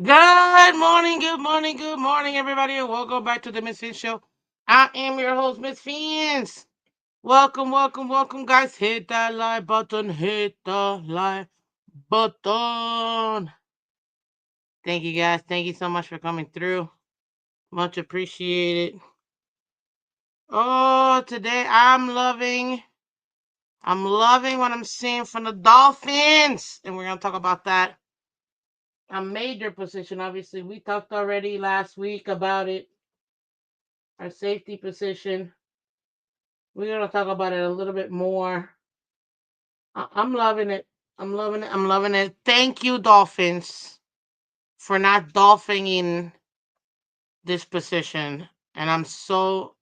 Good morning, good morning, good morning, everybody, and welcome back to the Miss Fins Show. I am your host, Miss Fins. Welcome, welcome, welcome, guys. Hit that like button, hit the like button. Thank you, guys. Thank you so much for coming through. Much appreciated. Oh, today I'm loving what I'm seeing from the Dolphins, and we're gonna talk about that. A major position, obviously. We talked already last week about it. Our safety position. We're gonna talk about it a little bit more. I'm loving it. I'm loving it. I'm loving it. Thank you, Dolphins, for not dolphining this position. And I'm so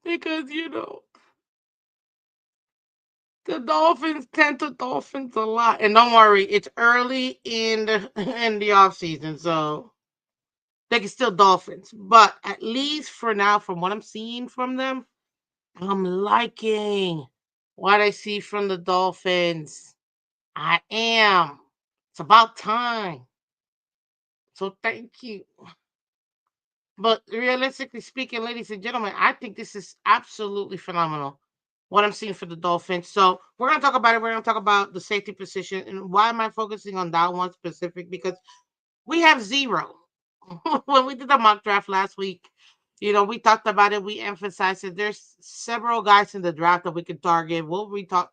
because the Dolphins tend to Dolphins a lot. And don't worry, it's early in the in the off season, so they can still Dolphins. But at least for now, from what I'm seeing from them, I'm liking what I see from the Dolphins. I am. It's about time. So thank you. But realistically speaking, ladies and gentlemen, I think this is absolutely phenomenal. What I'm seeing for the Dolphins. So we're gonna talk about it. We're gonna talk about the safety position. And why am I focusing on that one specific? Because we have zero. When we did the mock draft last week, we talked about it. We emphasized that there's several guys in the draft that we could target. We talk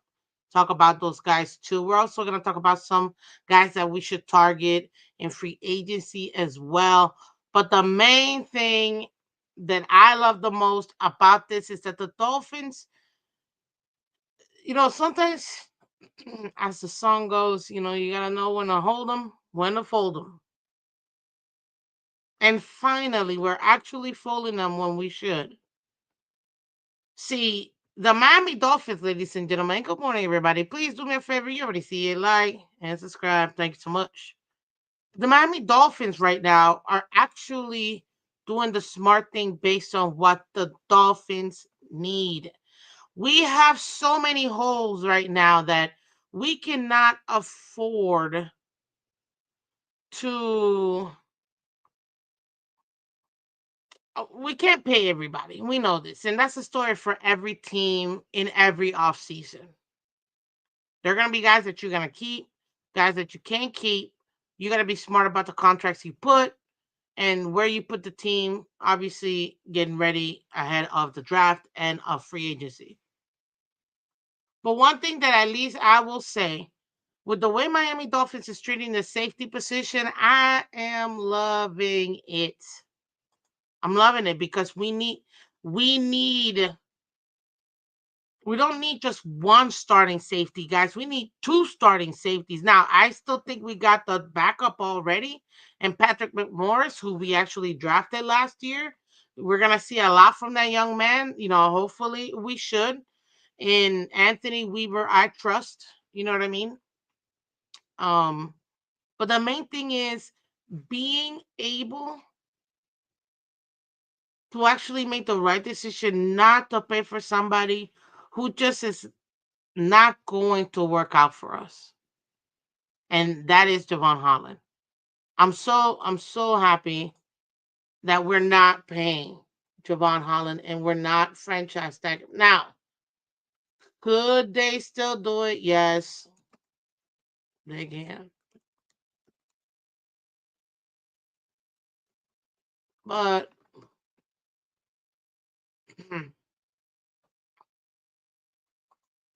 about those guys too. We're also going to talk about some guys that we should target in free agency as well. But the main thing that I love the most about this is that the Dolphins, sometimes as the song goes, you got to know when to hold them, when to fold them. And finally, we're actually folding them when we should. See, the Miami Dolphins, ladies and gentlemen, good morning, everybody. Please do me a favor. You already see it. Like and subscribe. Thank you so much. The Miami Dolphins right now are actually doing the smart thing based on what the Dolphins need. We have so many holes right now that we cannot afford to we can't pay everybody. We know this. And that's the story for every team in every offseason. There are going to be guys that you're going to keep, guys that you can't keep. You got to be smart about the contracts you put and where you put the team, obviously getting ready ahead of the draft and of free agency. But one thing that at least I will say, with the way Miami Dolphins is treating the safety position, I am loving it. I'm loving it because we need we don't need just one starting safety, guys. We need two starting safeties. Now, I still think we got the backup already, and Patrick McMorris, who we actually drafted last year. We're gonna see a lot from that young man. Hopefully we should. In Anthony Weaver, I trust. You know what I mean? Um, but the main thing is being able to actually make the right decision, not to pay for somebody who just is not going to work out for us. And that is Javon Holland. I'm so happy that we're not paying Javon Holland and we're not franchise tag. Now, could they still do it? Yes, they can. But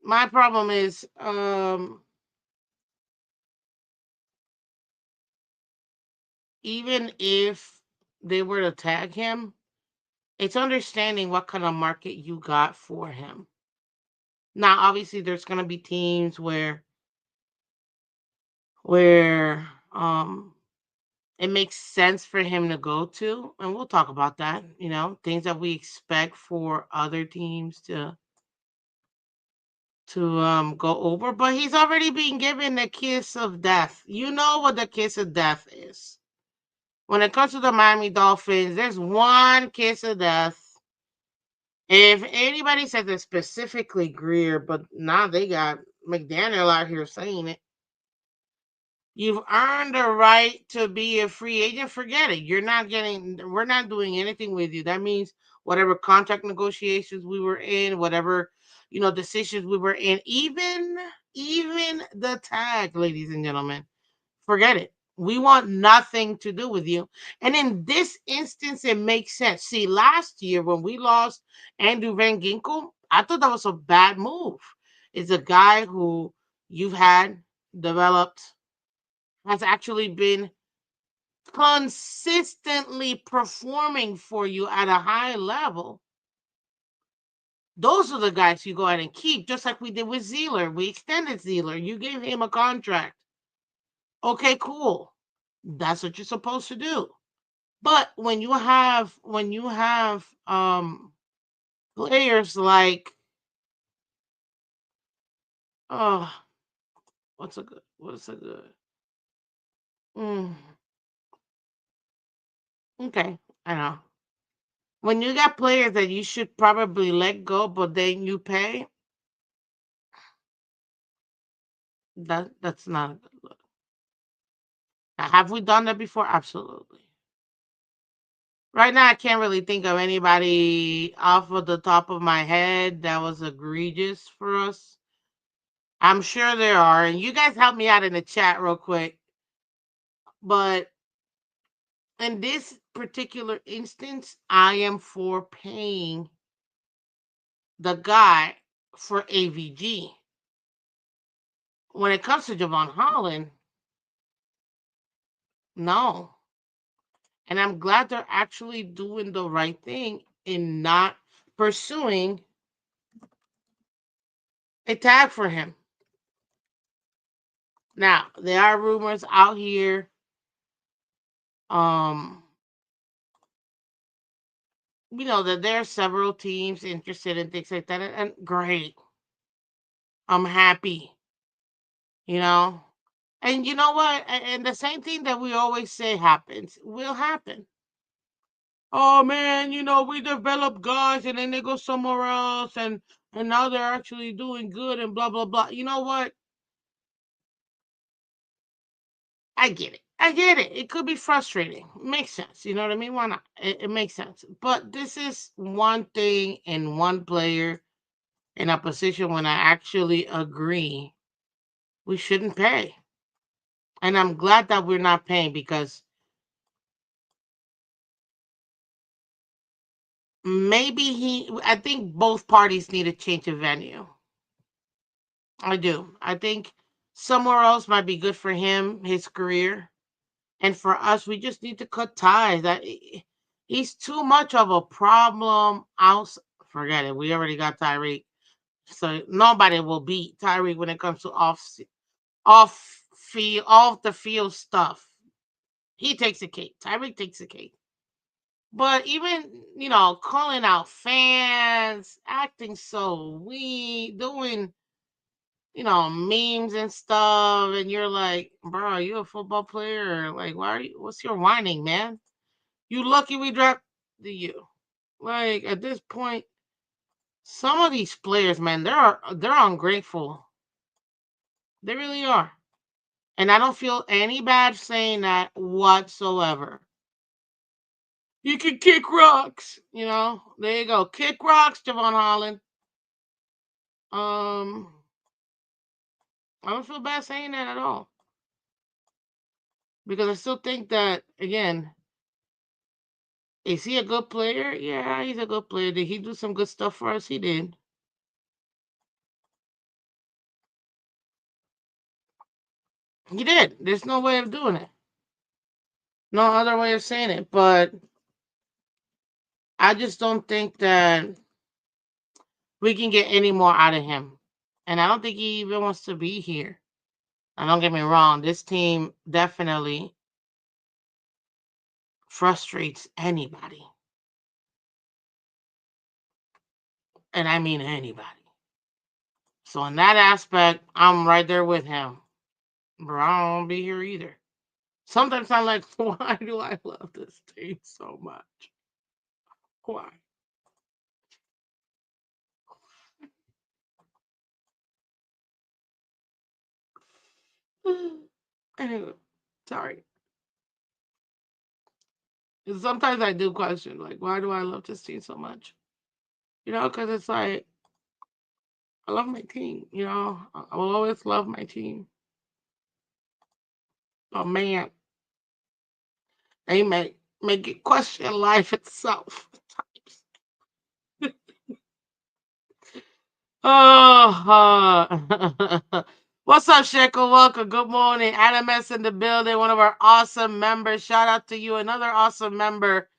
my problem is even if they were to tag him, it's understanding what kind of market you got for him. Now, obviously, there's gonna be teams where it makes sense for him to go to, and we'll talk about that. Things that we expect for other teams to go over. But he's already been given the kiss of death. You know what the kiss of death is. When it comes to the Miami Dolphins, there's one kiss of death. If anybody says it's specifically Greer, but now they got McDaniel out here saying it. You've earned the right to be a free agent. Forget it. You're not getting, we're not doing anything with you. That means whatever contract negotiations we were in, whatever, decisions we were in, even the tag, ladies and gentlemen, forget it. We want nothing to do with you. And in this instance, it makes sense. See, last year when we lost Andrew Van Ginkel, I thought that was a bad move. It's a guy who you've had developed, has actually been consistently performing for you at a high level. Those are the guys you go ahead and keep, just like we did with Zeeler. We extended Zeeler. You gave him a contract. Okay, cool. That's what you're supposed to do. But when you have players like, oh, what's a good mm, okay, I know. When you got players that you should probably let go, but then you pay, that's not a good look. Now, have we done that before? Absolutely. Right now, I can't really think of anybody off of the top of my head that was egregious for us. I'm sure there are, and you guys help me out in the chat real quick. But in this particular instance, I am for paying the guy for AVG. When it comes to Javon Holland, no. And I'm glad they're actually doing the right thing in not pursuing a tag for him. Now, there are rumors out here, um, that there are several teams interested in things like that. And great. I'm happy, you know. And you know what? And the same thing that we always say happens will happen. Oh man, we develop guys and then they go somewhere else and now they're actually doing good and blah blah blah. You know what? I get it. I get it. It could be frustrating. Makes sense. You know what I mean? Why not? It makes sense. But this is one thing and one player in a position when I actually agree we shouldn't pay. And I'm glad that we're not paying because I think both parties need a change of venue. I do. I think somewhere else might be good for him, his career. And for us, we just need to cut ties. He's too much of a problem. Forget it. We already got Tyreek. So nobody will beat Tyreek when it comes to off the field stuff. He takes a cake. Tyreek takes a cake. But even, calling out fans, acting so weak, doing, memes and stuff, and you're like, bro, are you a football player? Or like, what's your whining, man? You lucky we drafted you. Like, at this point, some of these players, man, they're ungrateful. They really are. And I don't feel any bad saying that whatsoever. You can kick rocks, There you go. Kick rocks, Javon Holland. Um, I don't feel bad saying that at all. Because I still think that, again, is he a good player? Yeah, he's a good player. Did he do some good stuff for us? He did. He did. There's no way of doing it. No other way of saying it. But I just don't think that we can get any more out of him. And I don't think he even wants to be here. Now, don't get me wrong. This team definitely frustrates anybody. And I mean anybody. So in that aspect, I'm right there with him. Bro, I don't be here either. Sometimes I'm like, why do I love this team so much? Why? Anyway, sorry. And sometimes I do question, like, why do I love this team so much? Because it's like I love my team. I will always love my team. Oh man, they make it question life itself at times. Oh, what's up, Shekel? Welcome. Good morning. Adam S in the building, one of our awesome members. Shout out to you, another awesome member,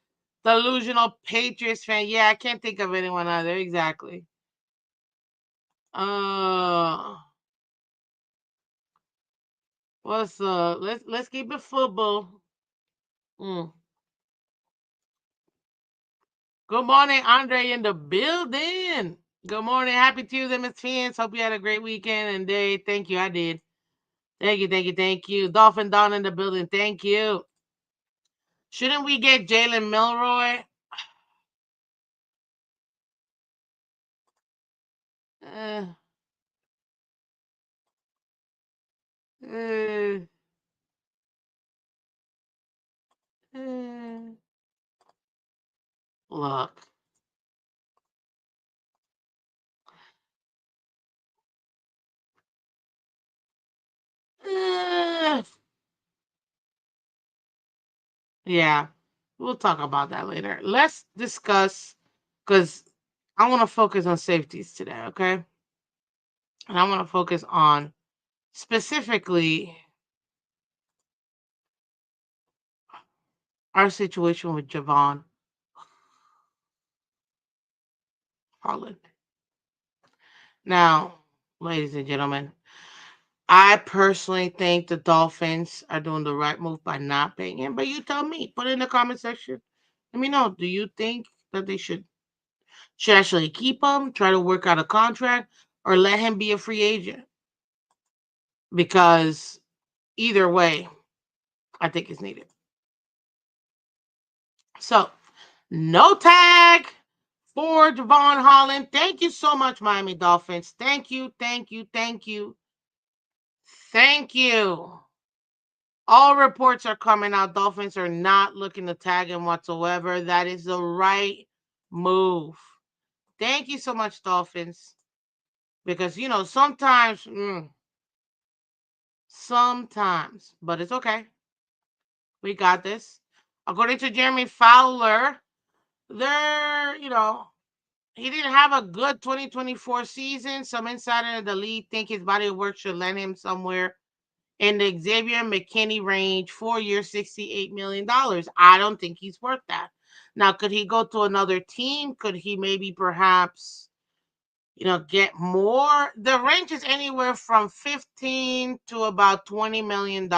delusional Patriots fan. Yeah, I can't think of anyone either. Exactly. Uh, what's up? Let's keep it football. Mm. Good morning, Andre in the building. Good morning. Happy Tuesday, Miss Phins. Hope you had a great weekend and day. Thank you. I did. Thank you, thank you, thank you. Dolphin Don in the building. Thank you. Shouldn't we get Jalen Milroy? Uh, uh, uh, look. Uh, yeah, we'll talk about that later. Let's discuss, because I want to focus on safeties today, okay? And I want to focus on specifically our situation with Javon Holland. Now, ladies and gentlemen, I personally think the Dolphins are doing the right move by not paying him. But you tell me. Put it in the comment section. Let me know. Do you think that they should actually keep him, try to work out a contract, or let him be a free agent? Because either way, I think it's needed. So, no tag for Javon Holland. Thank you so much, Miami Dolphins. Thank you, thank you, thank you, thank you. All reports are coming out. Dolphins are not looking to tag him whatsoever. That is the right move. Thank you so much, Dolphins. Because, sometimes, but it's okay. We got this. According to Jeremy Fowler, he didn't have a good 2024 season. Some insider in the league think his body of work should land him somewhere in the Xavier McKinney range, 4 years, $68 million. I don't think he's worth that. Now, could he go to another team? Could he maybe perhaps, get more? The range is anywhere from 15 to about $20 million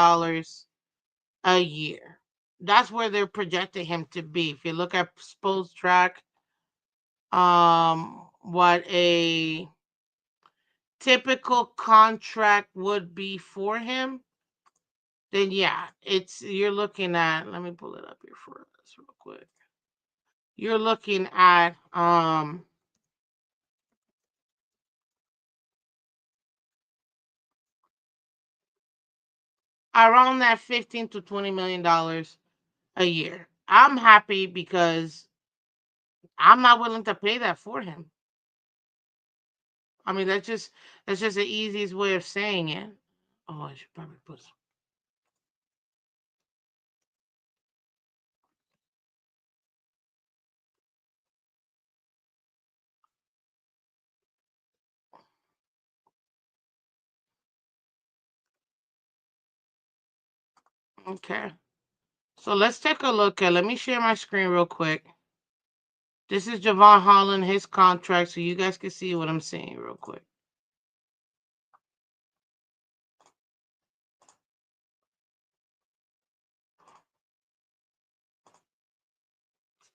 a year. That's where they're projecting him to be. If you look at Spo's track, what a typical contract would be for him, then yeah, you're looking at, let me pull it up here for us real quick. You're looking at around that 15 to $20 million a year. I'm happy because I'm not willing to pay that for him. I mean, that's just the easiest way of saying it. Oh, I should probably put okay. So let's take a look at. Let me share my screen real quick. This is Javon Holland, his contract, so you guys can see what I'm saying real quick.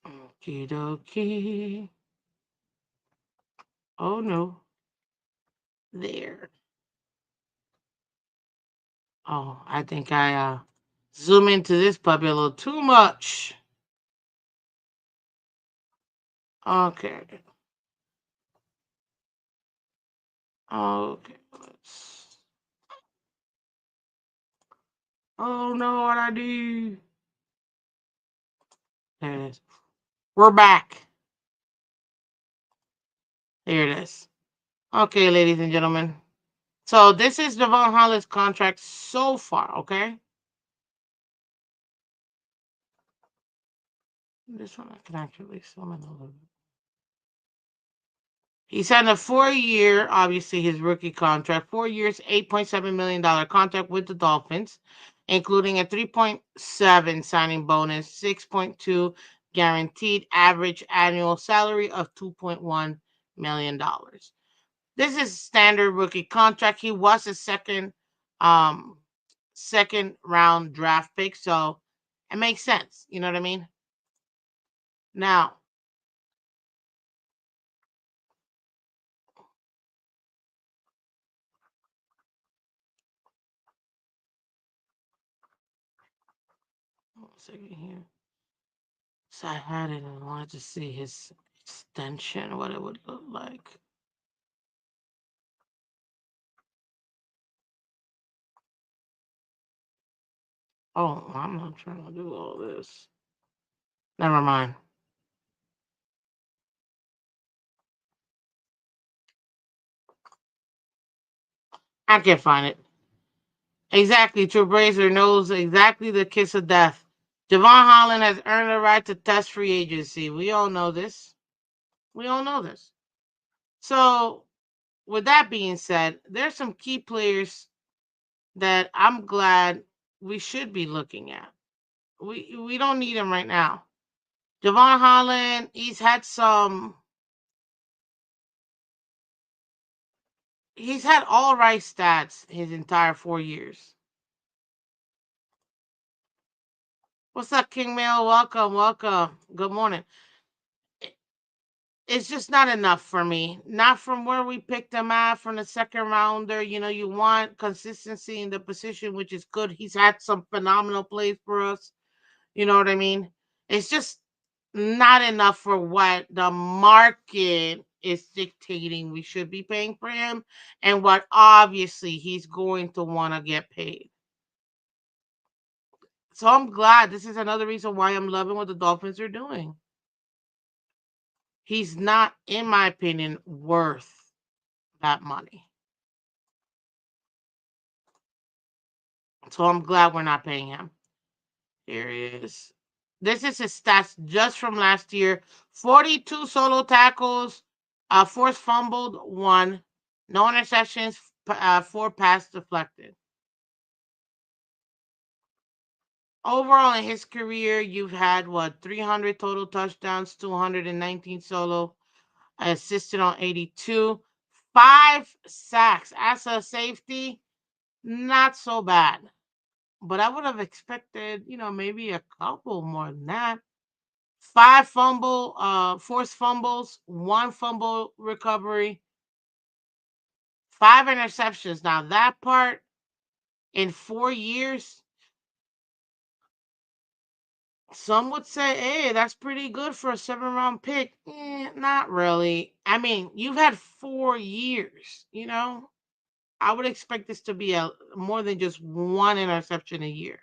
Okie dokie. Oh no. There. Oh, I think I zoom into this puppy a little too much. Okay. Okay. Oh no, what I do? There it is. We're back. Here it is. Okay, ladies and gentlemen. So this is Devon Holland's contract so far, okay? This one I can actually summon a little bit. He signed a 4 year, obviously his rookie contract, 4 years, $8.7 million contract with the Dolphins, including a 3.7 signing bonus, 6.2 guaranteed average annual salary of $2.1 million. This is standard rookie contract. He was a um second round draft pick, so it makes sense. You know what I mean? Now, 1 second here. So I had it and I wanted to see his extension, what it would look like. Oh, I'm not trying to do all this. Never mind. I can't find it. Exactly. True Brazier knows exactly the kiss of death. Javon Holland has earned the right to test free agency. We all know this. We all know this. So, with that being said, there's some key players that I'm glad we should be looking at. We don't need him right now. Javon Holland, he's had all right stats his entire 4 years. What's up, King Mail? Welcome, welcome. Good morning. It's just not enough for me. Not from where we picked him at from the second rounder. You know, you want consistency in the position, which is good. He's had some phenomenal plays for us. You know what I mean? It's just not enough for what the market is dictating we should be paying for him and what obviously he's going to want to get paid. So I'm glad this is another reason why I'm loving what the Dolphins are doing. He's not, in my opinion, worth that money. So I'm glad we're not paying him. Here he is. This is his stats just from last year: 42 solo tackles, forced fumbled, one, no interceptions, four pass deflected. Overall, in his career, you've had what, 300 total touchdowns, 219 solo, assisted on 82, 5 sacks. As a safety, not so bad. But I would have expected, maybe a couple more than that. Forced fumbles, one fumble recovery, 5 interceptions. Now that part in 4 years, some would say, hey, that's pretty good for a 7 round pick. Not really. I mean, you've had 4 years. I would expect this to be a more than just one interception a year.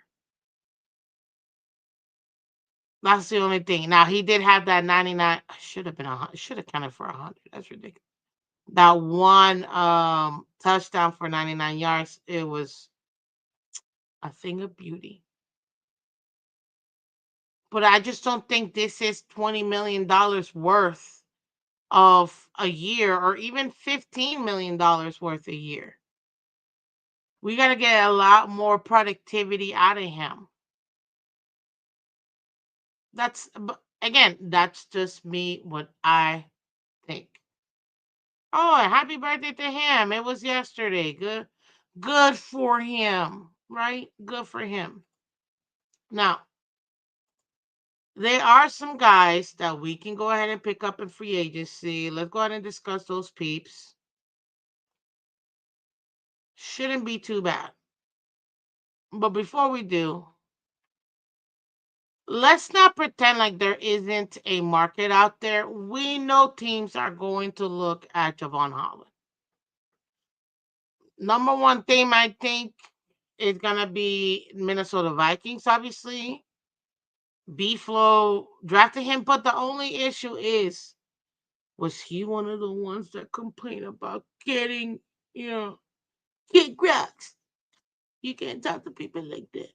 That's the only thing. Now he did have that 99. Should have been should have counted for 100. That's ridiculous. That one touchdown for 99 yards, it was a thing of beauty. But I just don't think this is $20 million worth of a year or even $15 million worth a year. We got to get a lot more productivity out of him. Again, that's just me, what I think. Oh, happy birthday to him. It was yesterday. Good for him, right? Good for him. Now, there are some guys that we can go ahead and pick up in free agency. Let's go ahead and discuss those peeps. Shouldn't be too bad. But before we do, let's not pretend like there isn't a market out there. We know teams are going to look at Javon Holland. Number one thing I think is gonna be Minnesota Vikings, obviously. B-Flow drafted him, but the only issue is, was he one of the ones that complain about getting, kid grabs? You can't talk to people like that.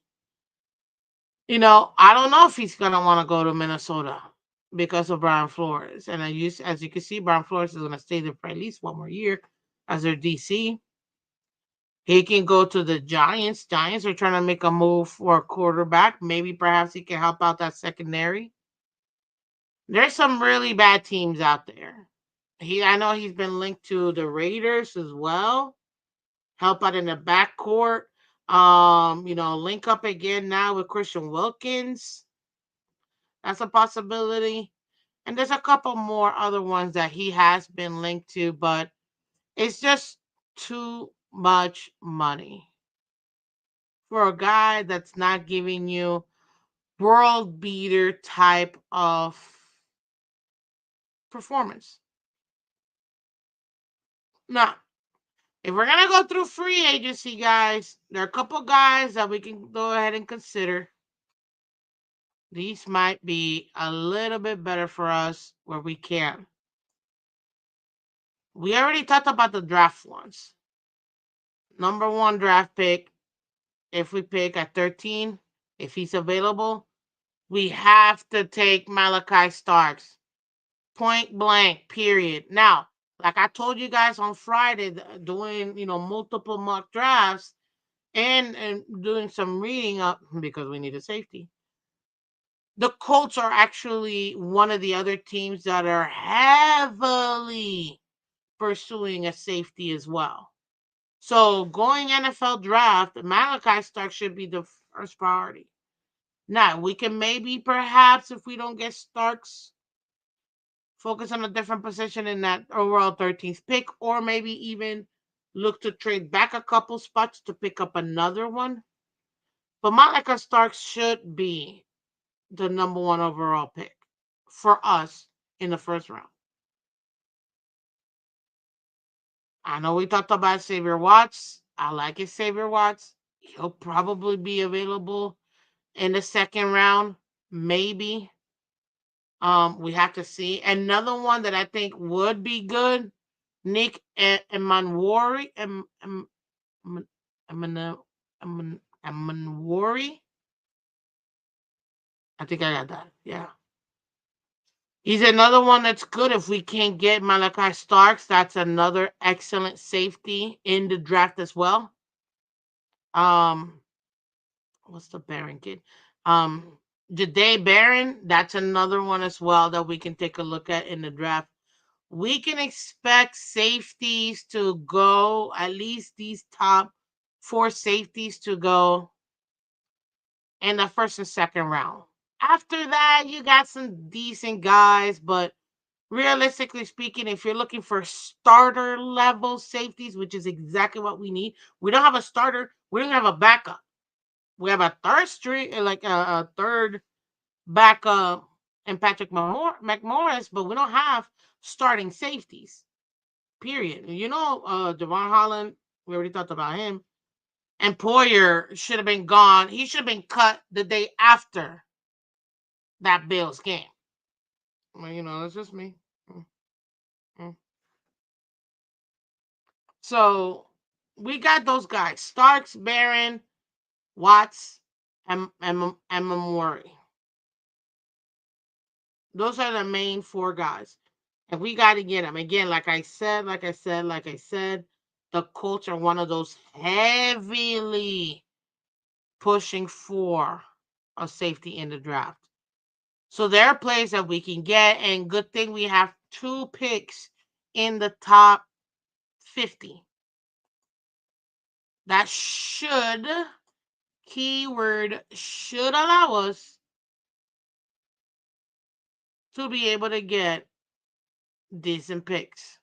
I don't know if he's gonna want to go to Minnesota because of Brian Flores. And as you can see, Brian Flores is gonna stay there for at least one more year as their DC. He can go to the Giants. Giants are trying to make a move for a quarterback. Maybe perhaps he can help out that secondary. There's some really bad teams out there. I know he's been linked to the Raiders as well. Help out in the backcourt. Link up again now with Christian Wilkins. That's a possibility. And there's a couple more other ones that he has been linked to, but it's just too much money for a guy that's not giving you world beater type of performance. Now, if we're going to go through free agency, guys, there are a couple guys that we can go ahead and consider. These might be a little bit better for us where we can. We already talked about the draft ones. Number 1 draft pick, if we pick at 13, if he's available, we have to take Malachi Starks. Point blank, period. Now, like I told you guys on Friday, doing multiple mock drafts and doing some reading up because we need a safety. The Colts are actually one of the other teams that are heavily pursuing a safety as well. So going NFL draft, Malachi Starks should be the first priority. Now, we can maybe perhaps, if we don't get Starks, focus on a different position in that overall 13th pick, or maybe even look to trade back a couple spots to pick up another one. But Malachi Starks should be the number 1 overall pick for us in the first round. I know we talked about Xavier Watts. I like it, Xavier Watts. He'll probably be available in the second round, maybe. We have to see. Another one that I think would be good, Nick Emanwari. Emanwari. I think I got that. Yeah. He's another one that's good if we can't get Malachi Starks. That's another excellent safety in the draft as well. What's the Barron kid? Jahdae Barron, that's another one as well that we can take a look at in the draft. We can expect safeties to go, at least these top 4 safeties to go in the first and second round. After that, you got some decent guys, but realistically speaking, if you're looking for starter level safeties, which is exactly what we need, we don't have a starter, we don't have a backup. We have a third string, like a third backup in Patrick McMorris, but we don't have starting safeties. Period. Javon Holland, we already talked about him. And Poyer should have been gone. He should have been cut the day after that Bills game. Well, that's just me. So we got those guys: Starks, Barron, Watts, and Murray. Those are the main 4 guys. And we got to get them. Again, like I said, the Colts are one of those heavily pushing for a safety in the draft. So there are players that we can get, and good thing we have 2 picks in the top 50. That should, keyword, should allow us to be able to get decent picks.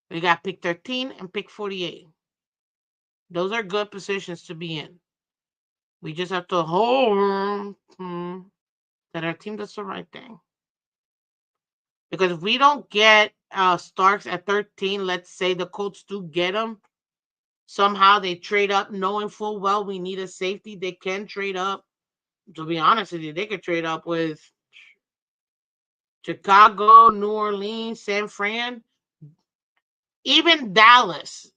We got pick 13 and pick 48. Those are good positions to be in. We just have to hope that our team does the right thing. Because if we don't get Starks at 13, let's say the Colts do get him, Somehow they trade up knowing full well we need a safety. They can trade up. To be honest with you, they could trade up with Chicago, New Orleans, San Fran, even Dallas.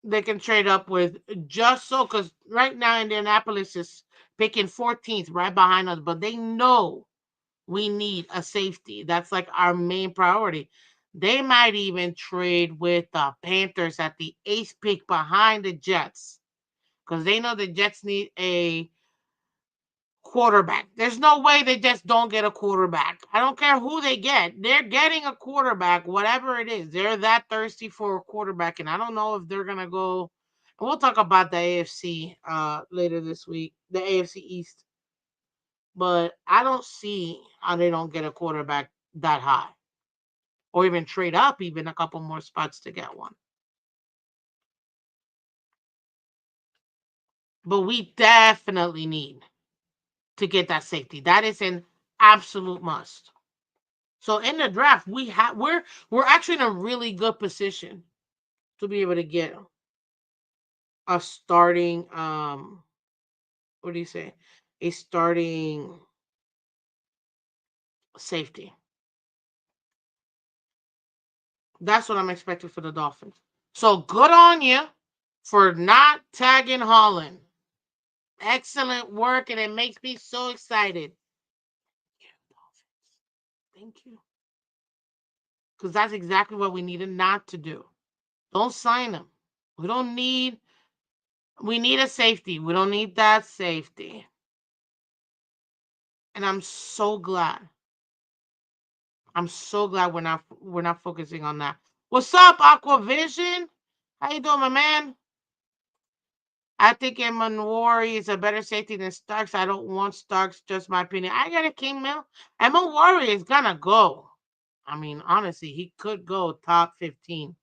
They can trade up with just so because right now Indianapolis is picking 14th right behind us, but they know we need a safety. That's like our main priority. They might even trade with the Panthers at the eighth pick behind the Jets because they know the Jets need a quarterback. There's no way they just don't get a quarterback. I don't care who they get. They're getting a quarterback, whatever it is. They're that thirsty for a quarterback, and I don't know if they're gonna go. And we'll talk about the AFC later this week, the AFC East. But I don't see how they don't get a quarterback that high, or even trade up even a couple more spots to get one. But we definitely need to get that safety. That is an absolute must. So in the draft, we're actually in a really good position to be able to get a starting what do you say? A starting safety. That's what I'm expecting for the Dolphins. So good on you for not tagging Holland. Excellent work, and it makes me so excited. Yeah, Dolphins. Thank you. Because that's exactly what we needed not to do. Don't sign him. We don't need we need a safety. We don't need that safety. And I'm so glad. I'm so glad we're not focusing on that. What's up, Aquavision? How you doing, my man? I think Emanwari is a better safety than Starks. I don't want Starks, just my opinion. I got a King Mill. Emanwari is gonna go. I mean, honestly, he could go top 15.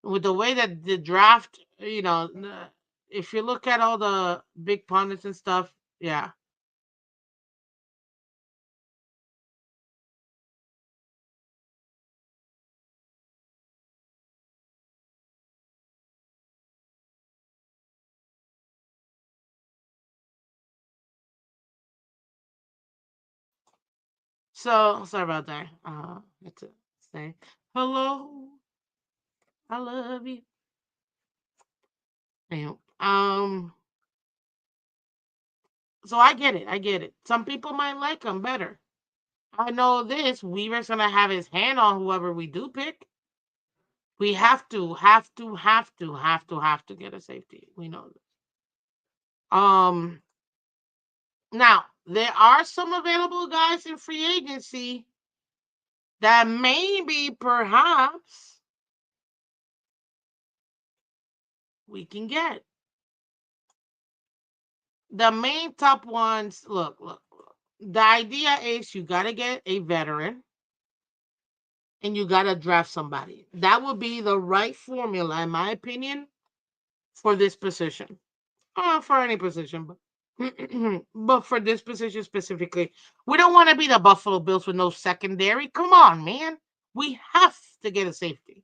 With the way that the draft, if you look at all the big pundits and stuff, yeah. So sorry about that. Had to say hello. I love you. Damn. So I get it. I get it. Some people might like him better. I know this. Weaver's gonna have his hand on whoever we do pick. We have to get a safety. We know this. Um. Now there are some available guys in free agency that maybe perhaps we can get. The main top ones. Look. The idea is you gotta get a veteran and you gotta draft somebody. That would be the right formula, in my opinion, for this position. For any position, but but for this position specifically, we don't want to be the Buffalo Bills with no secondary. Come on, man. We have to get a safety.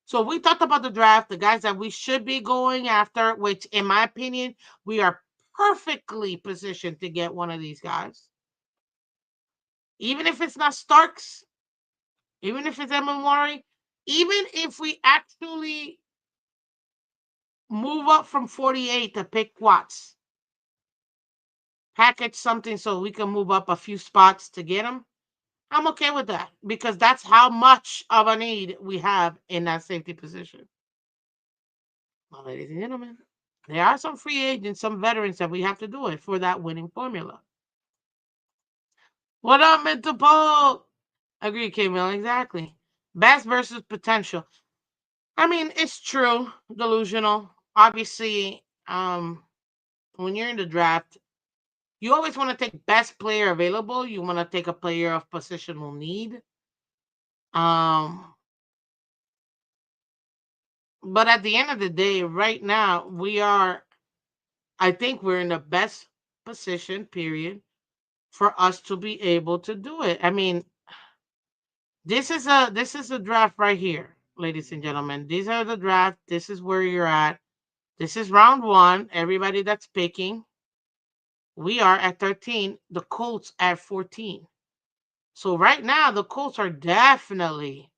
So we talked about the draft, the guys that we should be going after, which, in my opinion, we are perfectly positioned to get one of these guys. Even if it's not Starks, even if it's Emma, even if we actually move up from 48 to pick Watts, package something so we can move up a few spots to get him, I'm okay with that because that's how much of a need we have in that safety position. Well, ladies and gentlemen, there are some free agents, some veterans that we have to do it for that winning formula. What up, Mental Paul? Agree, K Mill, exactly. Best versus potential. I mean, it's true, delusional. Obviously, when you're in the draft, you always want to take best player available. You want to take a player of positional need. Um, but at the end of the day, right now, I think we're in the best position, period, for us to be able to do it. I mean, this is a draft right here. ladies and gentlemen. These are the draft. This is where you're at. This is round one. Everybody that's picking. We are at 13. The Colts at 14. So right now, the Colts are definitely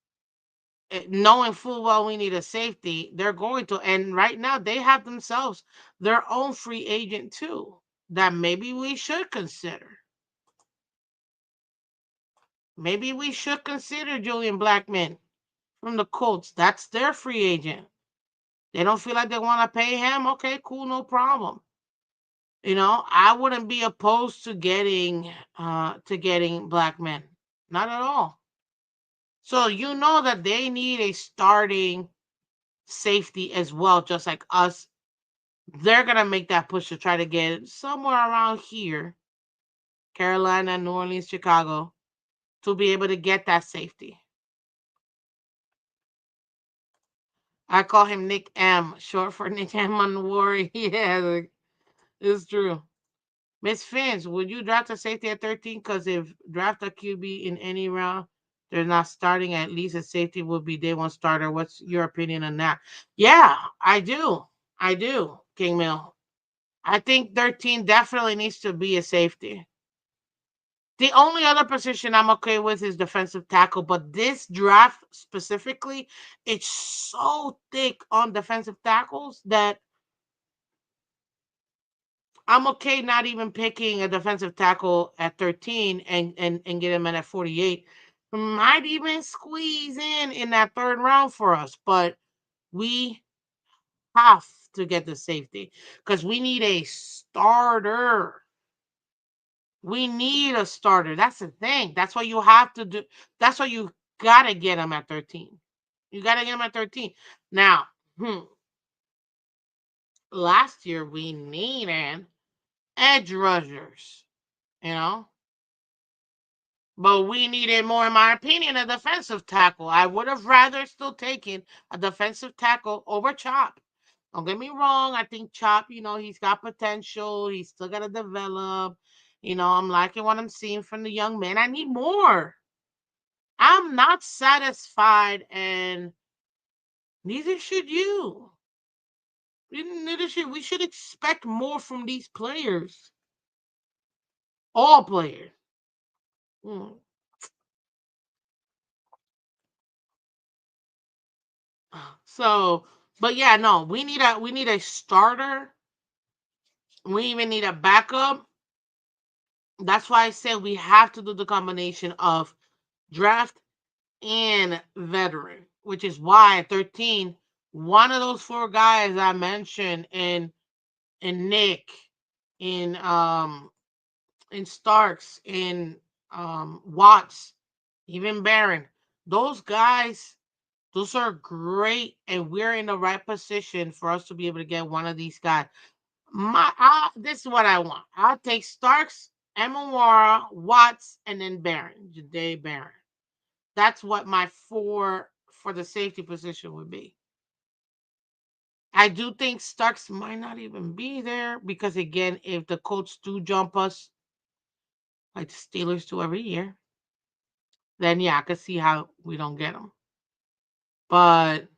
knowing full well we need a safety. They're going to, and right now they have themselves their own free agent too that maybe we should consider. Maybe we should consider Julian Blackman from the Colts. That's their free agent. They don't feel like they want to pay him. Okay, cool, no problem. I wouldn't be opposed to getting Blackman. Not at all. So you know that they need a starting safety as well, just like us. They're gonna make that push to try to get somewhere around here, Carolina, New Orleans, Chicago, to be able to get that safety. I call him Nick M, short for Nick M on the Warrior. Yeah, it's true. Miss Phins, would you draft a safety at 13? Because if draft a QB in any round, they're not starting, at least a safety would be day one starter. What's your opinion on that? Yeah, I do. I do, King Mill. I think 13 definitely needs to be a safety. The only other position I'm okay with is defensive tackle, but this draft specifically, it's so thick on defensive tackles that I'm okay not even picking a defensive tackle at 13 and get him in at 48. Might even squeeze in that third round for us, but we have to get the safety because we need a starter. We need a starter. That's the thing. That's what you have to do. That's why you gotta get him at 13. You gotta get him at 13. Now, last year we needed edge rushers, you know, but we needed more, in my opinion, a defensive tackle. I would have rather still taken a defensive tackle over Chop. Don't get me wrong. I think Chop, he's got potential. He's still got to develop. I'm liking what I'm seeing from the young man. I need more. I'm not satisfied, and neither should you. Neither should we. Should expect more from these players. All players. Mm. So, but yeah, no, we need a starter. We even need a backup. That's why I said we have to do the combination of draft and veteran, which is why at 13, one of those four guys I mentioned in Nick, in Starks, in Watts, even Barron, those guys, those are great, and we're in the right position for us to be able to get one of these guys. This is what I want. I'll take Starks, Amawara, Watts, and then Barron, Jade Barron. That's what my four for the safety position would be. I do think Starks might not even be there because, again, if the Colts do jump us like the Steelers do every year, then yeah, I can see how we don't get them. But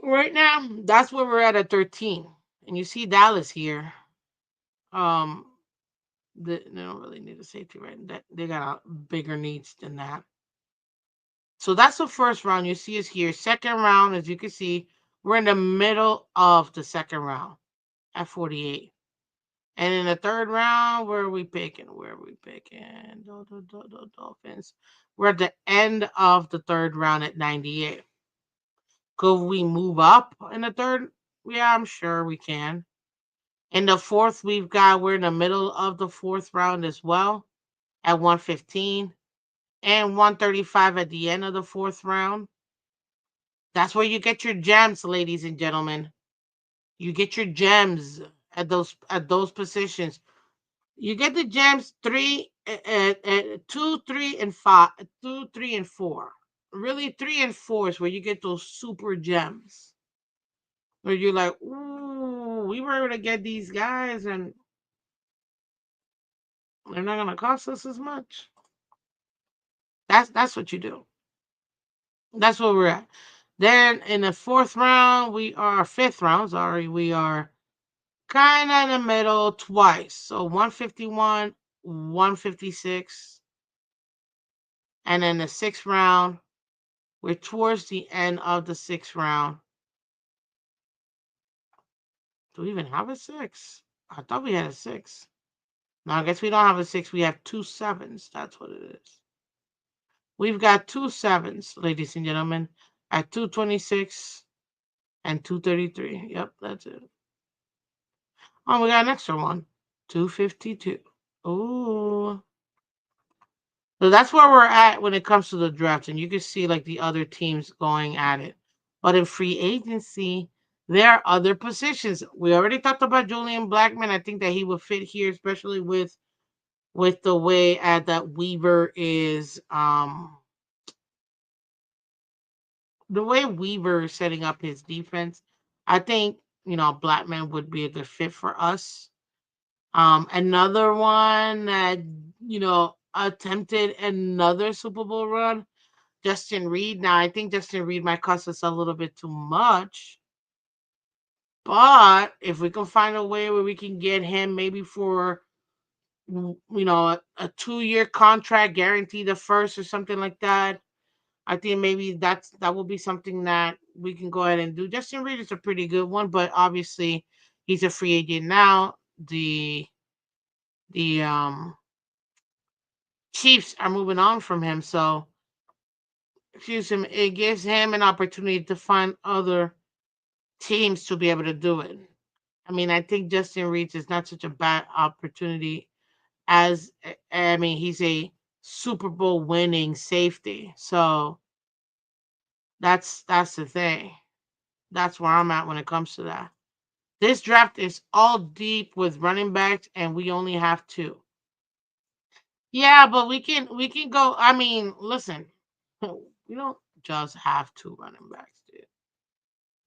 right now, that's where we're at 13, and you see Dallas here. Um, they don't really need a safety, right? That they got bigger needs than that. So that's the first round. You see us here. Second round, as you can see, we're in the middle of the second round at 48. And in the third round, where are we picking? Where are we picking? Dolphins. We're at the end of the third round at 98. Could we move up in the third? Yeah, I'm sure we can. In the fourth, we're in the middle of the fourth round as well at 115 and 135 at the end of the fourth round. That's where you get your gems, ladies and gentlemen. You get your gems at those positions. You get the gems two, 3, and 5, 2, 3, and 4. Really, 3 and 4 is where you get those super gems. Where you're like, ooh, we were able to get these guys, and they're not gonna cost us as much. That's what you do. That's where we're at. Then in the fourth round, we are fifth round. Sorry, we are kind of in the middle twice. So 151, 156, and then the sixth round. We're towards the end of the sixth round. Do we even have a six? I thought we had a six. No, I guess we don't have a six. We have two sevens. That's what it is. We've got two sevens, ladies and gentlemen, at 226 and 233. Yep, that's it. Oh, we got an extra one. 252. Ooh. So that's where we're at when it comes to the draft. And you can see like the other teams going at it. But in free agency, there are other positions. We already talked about Julian Blackman. I think that he would fit here, especially with the way that Weaver is the way Weaver is setting up his defense. I think, Blackman would be a good fit for us. Another one that, attempted another Super Bowl run, Justin Reed. Now, I think Justin Reed might cost us a little bit too much. But if we can find a way where we can get him maybe for, a 2-year contract, guarantee the first or something like that, I think maybe that will be something that we can go ahead and do. Justin Reed is a pretty good one, but obviously he's a free agent now. The Chiefs are moving on from him, so excuse him. It gives him an opportunity to find other teams to be able to do it. I mean, I think Justin Reed is not such a bad opportunity as I mean, he's a Super Bowl winning safety. So that's the thing. That's where I'm at when it comes to that. This draft is all deep with running backs, and we only have two. Yeah, but we can go. I mean, listen, we don't just have two running backs, dude.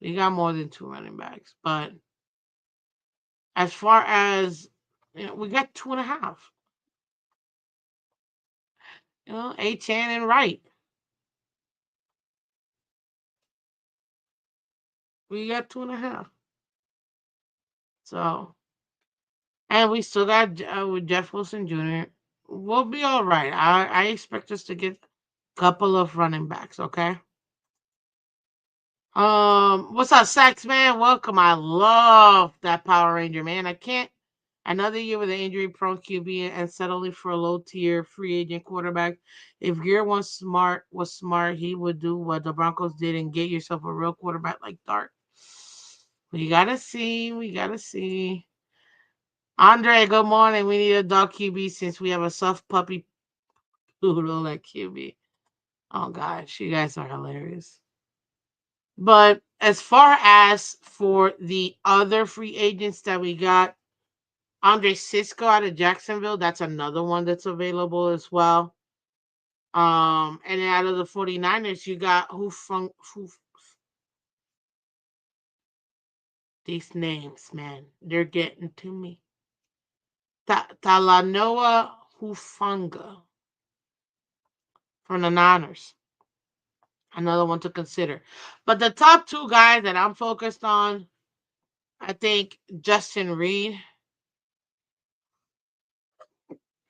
We got more than two running backs, but as far as we got two and a half. A-Chan and Wright. We got two and a half. So, and we still got with Jeff Wilson Jr. We'll be all right. I expect us to get a couple of running backs. Okay. What's up, Sax man? Welcome. I love that Power Ranger, man. I can't another year with an injury prone QB and settling for a low tier free agent quarterback. If Gear was smart, he would do what the Broncos did and get yourself a real quarterback like Dart. We gotta see. We gotta see. Andre, good morning. We need a dog QB since we have a soft puppy poodle at QB. Oh gosh, you guys are hilarious. But as far as for the other free agents that we got, Andre Cisco out of Jacksonville, that's another one that's available as well. And then out of the 49ers, you got who these names, man, they're getting to me. Talanoa Hufanga from the Niners. Another one to consider. But the top two guys that I'm focused on, I think Justin Reed.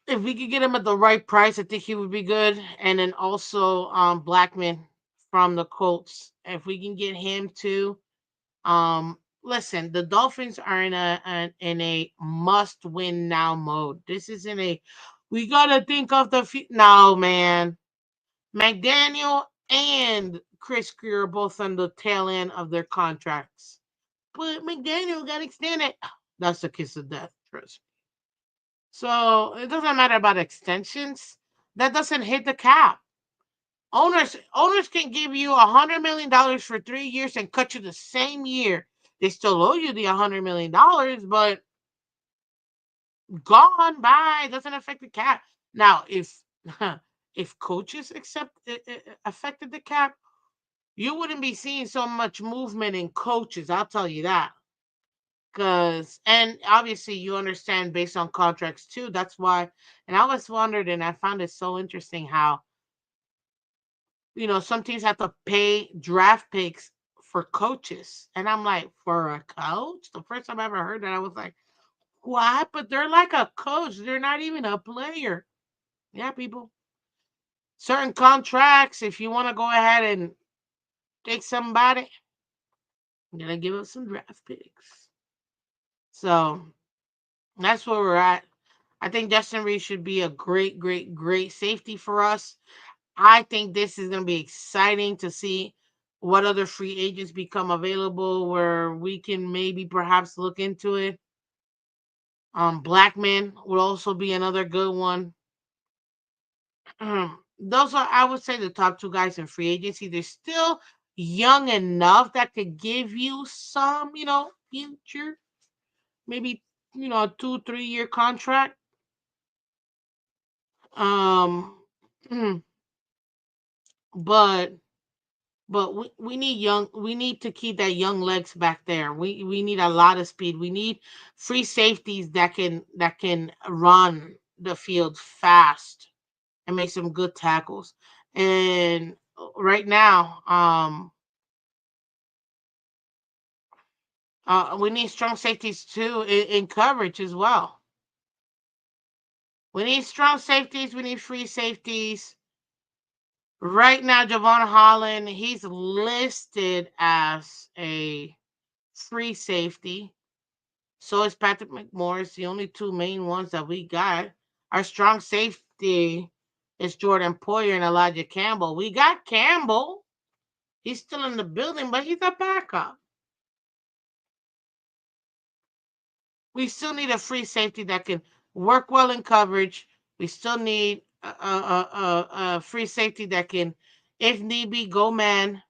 If we could get him at the right price, I think he would be good. And then also Blackman from the Colts. If we can get him too. Listen, the Dolphins are in a must win now mode. This isn't a we gotta think of the no man. McDaniel and Chris Greer are both on the tail end of their contracts. But McDaniel got extended. That's the kiss of death, trust me. So it doesn't matter about extensions. That doesn't hit the cap. Owners can give you $100 million for 3 years and cut you the same year. They still owe you the $100 million, but gone bye. It doesn't affect the cap. Now, if coaches affected the cap, you wouldn't be seeing so much movement in coaches. I'll tell you that. And obviously you understand based on contracts too. That's why, and I was wondered, and I found it so interesting how some teams have to pay draft picks for coaches. And I'm like, for a coach? The first time I ever heard that, I was like, what? But they're like a coach. They're not even a player. Yeah, people. Certain contracts, if you want to go ahead and take somebody, I'm going to give up some draft picks. So that's where we're at. I think Justin Reed should be a great, great, great safety for us. I think this is going to be exciting to see what other free agents become available where we can maybe perhaps look into it. Blackman would also be another good one. Those are, I would say, the top two guys in free agency. They're still young enough that could give you some, future, maybe, a 2-3 year contract. Um, but we need we need to keep that young legs back there. We need a lot of speed. We need free safeties that can run the field fast and make some good tackles. And right now, we need strong safeties too in coverage as well. We need strong safeties. We need free safeties. Right now, Javon Holland, he's listed as a free safety. So is Patrick McMorris. The only two main ones that we got. Our strong safety is Jordan Poyer and Elijah Campbell. We got Campbell. He's still in the building, but he's a backup. We still need a free safety that can work well in coverage. We still need a free safety that can, if need be, go man.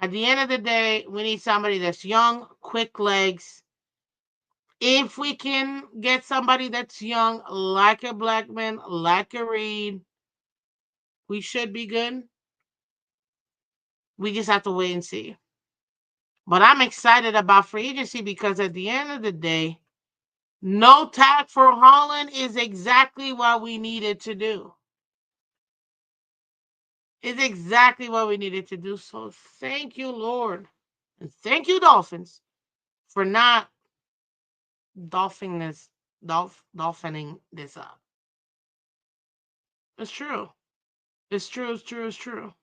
At the end of the day, we need somebody that's young, quick legs. If we can get somebody that's young, like a Blackman, like a Reed, we should be good. We just have to wait and see. But I'm excited about free agency because at the end of the day, no tag for Holland is exactly what we needed to do. It's exactly what we needed to do. So thank you, Lord. And thank you, Dolphins, for not dolphining this up. It's true. It's true. It's true. It's true.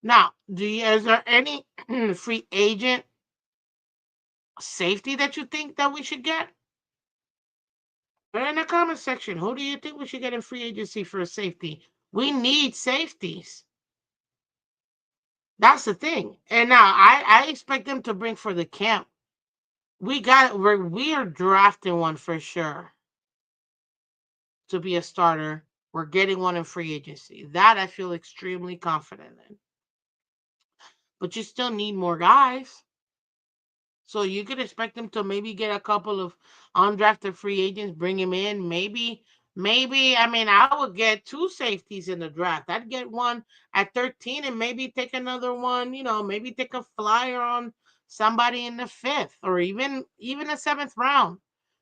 Now, is there any free agent safety that you think that we should get? Put it in the comment section. Who do you think we should get in free agency for a safety? We need safeties. That's the thing. And now I expect them to bring for the camp. We are drafting one for sure to be a starter. We're getting one in free agency. That I feel extremely confident in. But you still need more guys. So you could expect them to maybe get a couple of undrafted free agents, bring him in. Maybe, I mean, I would get two safeties in the draft. I'd get one at 13 and maybe take another one, maybe take a flyer on somebody in the fifth or even a seventh round.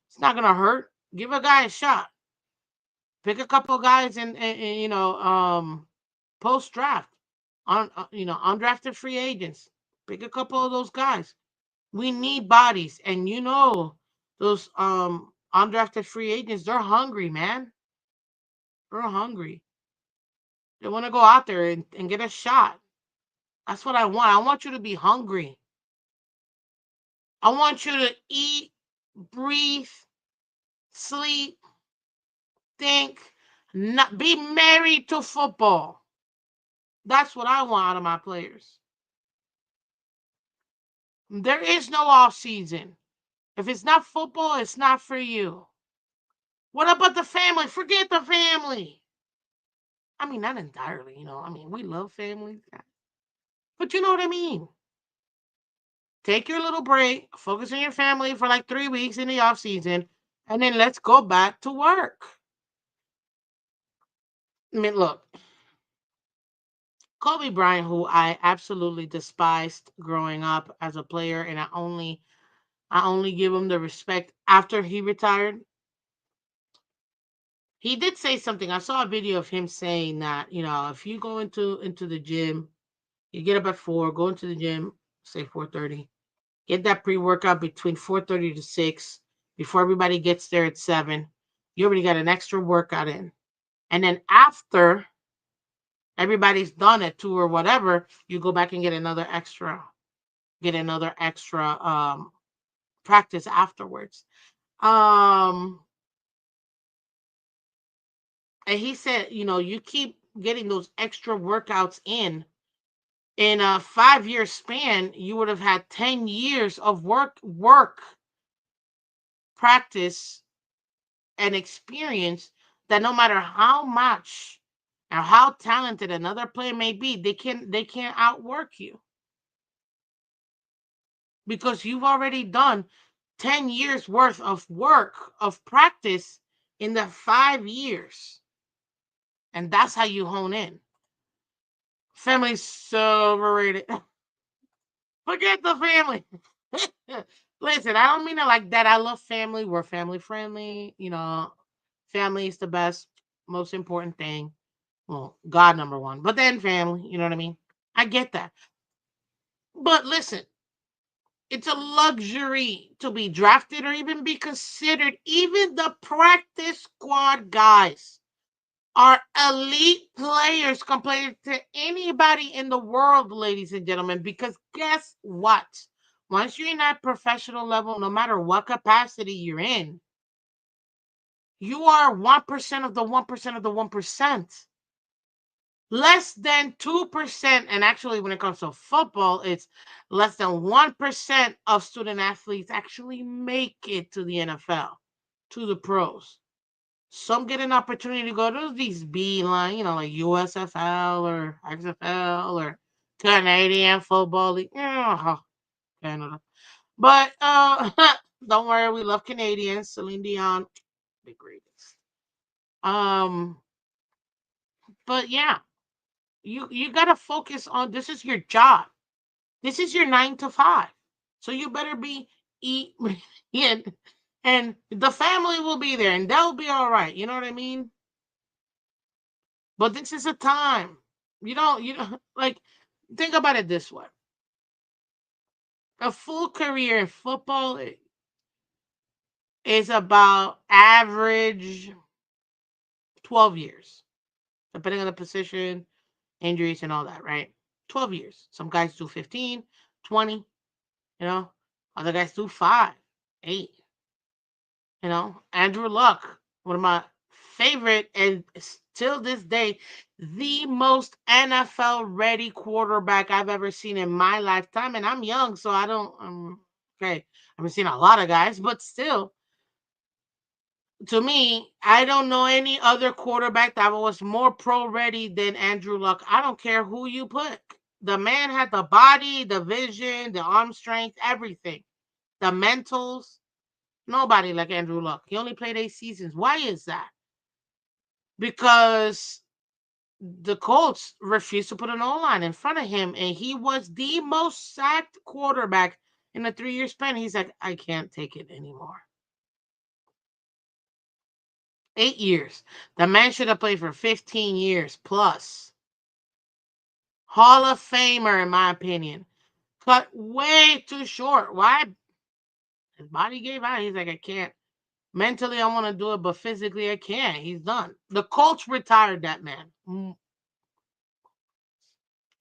It's not gonna hurt. Give a guy a shot. Pick a couple of guys in post draft on undrafted free agents. Pick a couple of those guys. We need bodies, and those undrafted free agents, they're hungry, man. They're hungry. They want to go out there and get a shot. That's what I want. I want you to be hungry. I want you to eat, breathe, sleep, think, not be married to football. That's what I want out of my players. There is no off season. If it's not football, it's not for you. What about the family? Forget the family. I mean, not entirely, I mean, we love families, but you know what I mean. Take your little break, focus on your family for like 3 weeks in the off season, and then let's go back to work. I mean, look, Kobe Bryant, who I absolutely despised growing up as a player, and I only give him the respect after he retired. He did say something. I saw a video of him saying that, if you go into the gym, you get up at 4, go into the gym, say 4:30, get that pre-workout between 4:30 to 6 before everybody gets there at 7. You already got an extra workout in. And then after everybody's done at 2 or whatever, you go back and get another extra practice afterwards. Um and he said, you keep getting those extra workouts in a 5-year span, you would have had 10 years of work practice and experience, that no matter how much or how talented another player may be, they can't outwork you, because you've already done 10 years worth of work of practice in the 5 years, and that's how you hone in. Family's so overrated. Forget the family. Listen, I don't mean it like that. I love family. We're family friendly. Family is the best, most important thing. Well, God number one, but then family. You know what I mean? I get that. But listen, it's a luxury to be drafted or even be considered. Even the practice squad guys are elite players compared to anybody in the world, ladies and gentlemen. Because guess what? Once you're in that professional level, no matter what capacity you're in, you are 1% of the 1% of the 1%. Less than 2%, and actually, when it comes to football, it's less than 1% of student athletes actually make it to the NFL, to the pros. Some get an opportunity to go to these B line, like USFL or XFL or Canadian Football League. Canada. But don't worry, we love Canadians. Celine Dion, the greatest. Um, but yeah, you gotta focus on, this is your job. This is your 9 to 5. So you better be eat and the family will be there and they'll be all right. You know what I mean? But this is a time. You don't like, think about it this way. A full career in football is about average 12 years, depending on the position, injuries, and all that, right? 12 years. Some guys do 15, 20, you know, other guys do 5, 8. Andrew Luck, one of my favorite, and still this day, the most NFL ready quarterback I've ever seen in my lifetime. And I'm young, so I don't, okay, I haven't seen a lot of guys, but still, to me, I don't know any other quarterback that was more pro ready than Andrew Luck. I don't care who you put. The man had the body, the vision, the arm strength, everything, the mentals. Nobody like Andrew Luck. He only played 8 seasons. Why is that? Because the Colts refused to put an O-line in front of him, and he was the most sacked quarterback in a 3-year span. He's like, I can't take it anymore. 8 years. The man should have played for 15 years plus. Hall of Famer, in my opinion. Cut way too short. Why? His body gave out. He's like, I can't. Mentally, I want to do it, but physically, I can't. He's done. The Colts retired that man.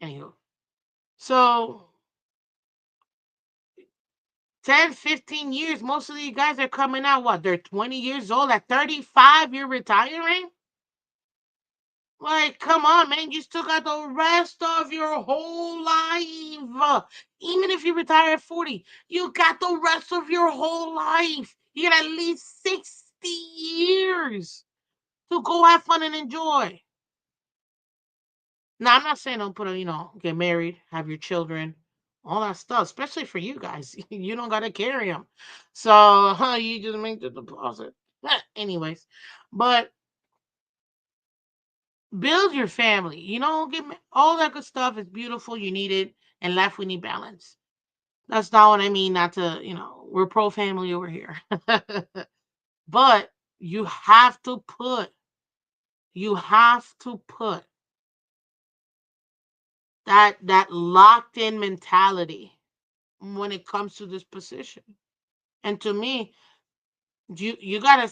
Anywho. So 10, 15 years, most of these guys are coming out, what? They're 20 years old. At 35, you're retiring? Like, come on, man. You still got the rest of your whole life. Even if you retire at 40, you got the rest of your whole life. You got at least 60 years to go have fun and enjoy. Now, I'm not saying don't get married, have your children, all that stuff, especially for you guys. You don't got to carry them. So, you just make the deposit. Anyways, but build your family. All that good stuff is beautiful. You need it. In life, we need balance. That's not what I mean. Not to, we're pro family over here. But you have to put You have to put that locked in mentality when it comes to this position. And to me, you gotta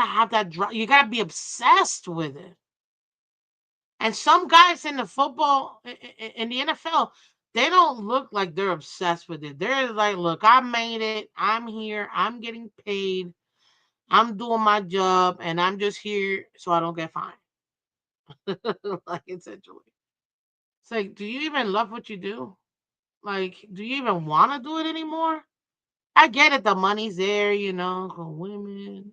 have that drive. You gotta be obsessed with it. And some guys in the football in the NFL, they don't look like they're obsessed with it. They're like, look, I made it. I'm here. I'm getting paid. I'm doing my job, and I'm just here so I don't get fined. Like essentially, it's like, do you even love what you do? Like, do you even want to do it anymore? I get it. The money's there, for women,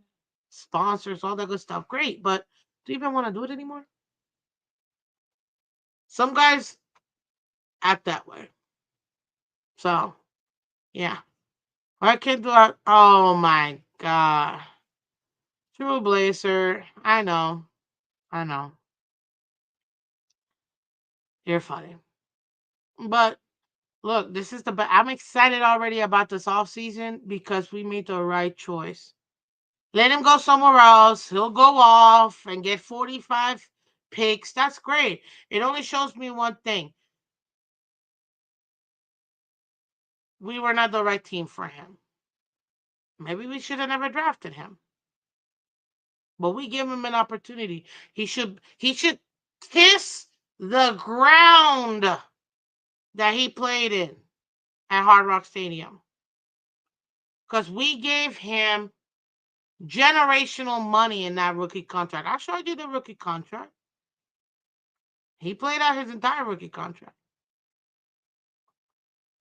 sponsors, all that good stuff. Great, but do you even want to do it anymore? Some guys act that way. So, yeah. I can't do it. Oh my God. True Blazer. I know. I know. You're funny. But look, this is I'm excited already about this off season because we made the right choice. Let him go somewhere else. He'll go off and get 45 picks. That's great. It only shows me one thing. We were not the right team for him. Maybe we should have never drafted him. But we give him an opportunity. He should kiss the ground that he played in at Hard Rock Stadium. Because we gave him generational money in that rookie contract. I showed you the rookie contract. He played out his entire rookie contract.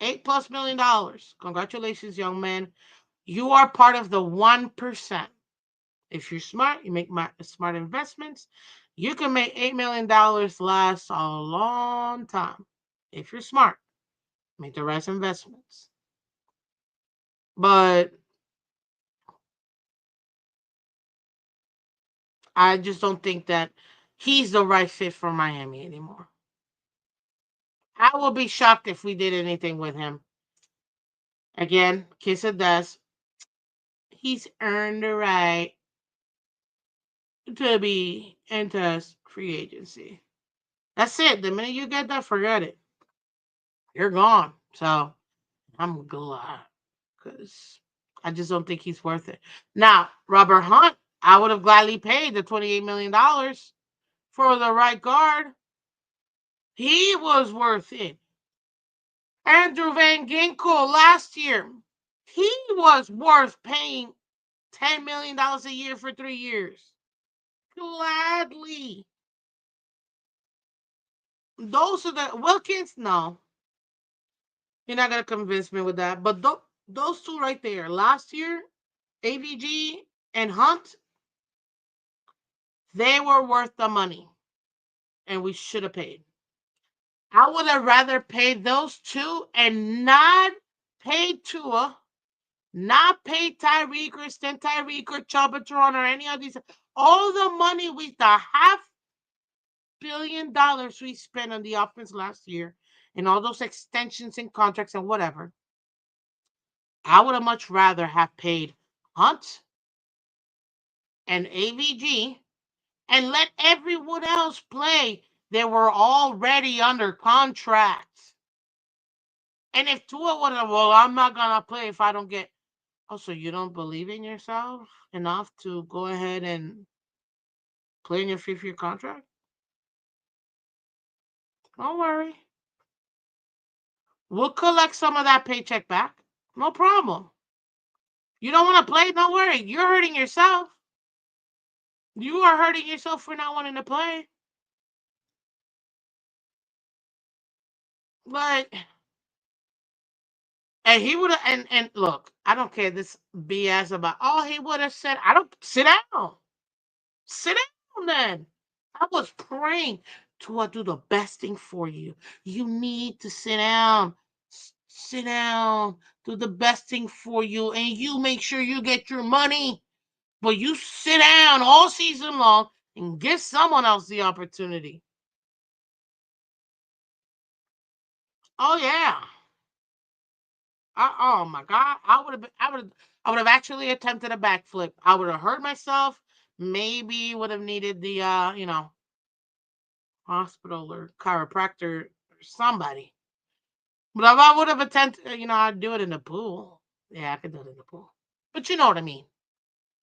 $8+ million. Congratulations, young man. You are part of the 1%. If you're smart, you make smart investments, you can make $8 million last a long time. If you're smart, make the right investments. But I just don't think that he's the right fit for Miami anymore. I will be shocked if we did anything with him. Again, kiss of death. He's earned the right to be into free agency. That's it. The minute you get that, forget it. You're gone. So I'm glad because I just don't think he's worth it. Now, Robert Hunt, I would have gladly paid the $28 million for the right guard. He was worth it. Andrew Van Ginkel last year, he was worth paying $10 million a year for 3 years. Gladly. Those are the Wilkins. No, you're not gonna convince me with that. But those two right there, last year, AVG and Hunt, they were worth the money, and we should have paid. I would have rather paid those two and not paid Tua, not paid Tyreek or Sten Tyreek or Chubatron or any of these. All the money the $500 million we spent on the offense last year and all those extensions and contracts and whatever. I would have much rather have paid Hunt and AVG and let everyone else play. They were already under contract. And if Tua would have, well, I'm not gonna play if I don't get. Oh, so you don't believe in yourself enough to go ahead and play in your 5th-year contract? Don't worry. We'll collect some of that paycheck back. No problem. You don't want to play? Don't worry. You're hurting yourself. You are hurting yourself for not wanting to play. But and he would have and look, I don't care this BS about he would have said, I don't sit down. Sit down then. I was praying to do the best thing for you. You need to sit down. Sit down. Do the best thing for you. And you make sure you get your money. But you sit down all season long and give someone else the opportunity. Oh yeah. Oh my God. I would have actually attempted a backflip. I would have hurt myself, maybe would have needed the hospital or chiropractor or somebody. But if I would have attempted, I'd do it in the pool. Yeah, I could do it in the pool. But you know what I mean.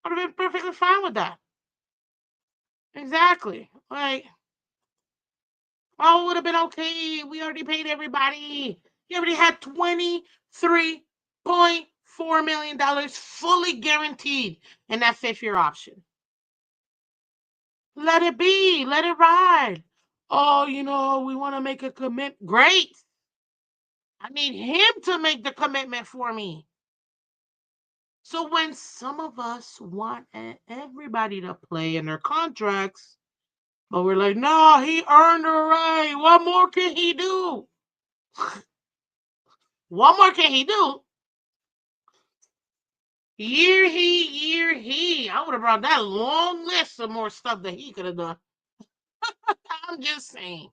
I'd have been perfectly fine with that. Exactly. Like, oh, it would have been okay. We already paid everybody. You already had $23.4 million fully guaranteed in that 5th year option. Let it be. Let it ride. Oh, we want to make a commit. Great. I need him to make the commitment for me. So when some of us want everybody to play in their contracts, but we're like, no, he earned the right. What more can he do? What more can he do? Year he. I would have brought that long list of more stuff that he could have done. I'm just saying.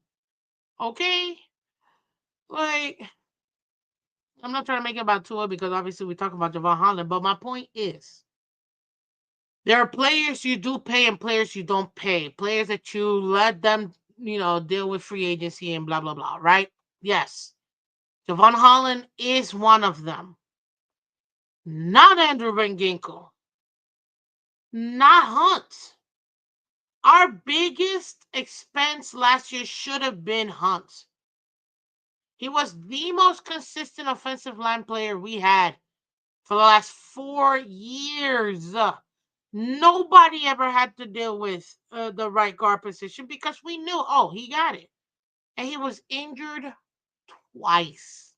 Okay? Like, I'm not trying to make it about Tua because obviously we talk about Javon Holland, but my point is there are players you do pay and players you don't pay. Players that you let them, deal with free agency and blah, blah, blah, right? Yes. Javon Holland is one of them. Not Andrew Van Ginkel. Not Hunt. Our biggest expense last year should have been Hunt. He was the most consistent offensive line player we had for the last 4 years. Nobody ever had to deal with the right guard position because we knew, oh, he got it. And he was injured twice.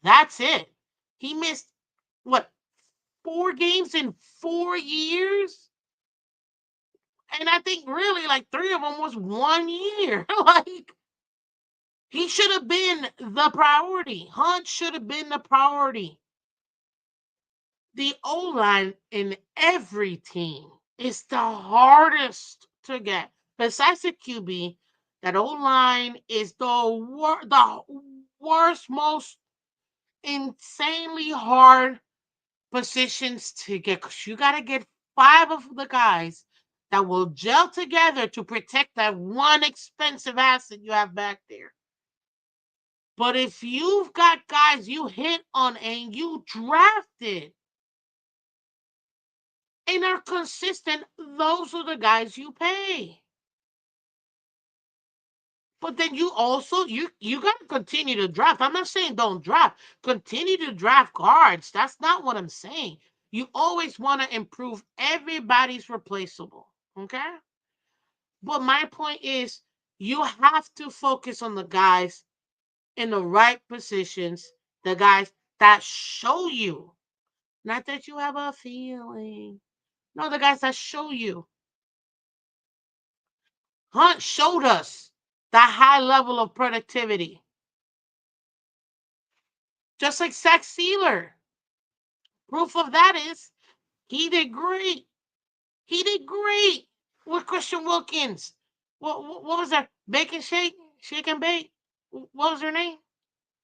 That's it. He missed, what, 4 games in 4 years? And I think really like 3 of them was 1 year. Like, he should have been the priority. Hunt should have been the priority. The O-line in every team is the hardest to get. Besides the QB, that O-line is the worst, most insanely hard positions to get. Because you got to get 5 of the guys that will gel together to protect that one expensive asset you have back there. But if you've got guys you hit on and you drafted and are consistent, those are the guys you pay. But then you also you got to continue to draft. I'm not saying don't draft. Continue to draft guards. That's not what I'm saying. You always want to improve. Everybody's replaceable. Okay? But my point is you have to focus on the guys in the right positions, the guys that show you. Not that you have a feeling. No, the guys that show you. Hunt showed us that high level of productivity. Just like Zach Sealer. Proof of that is he did great. He did great with Christian Wilkins. What was that? Bacon Shake? Shake and Bake? What was their name?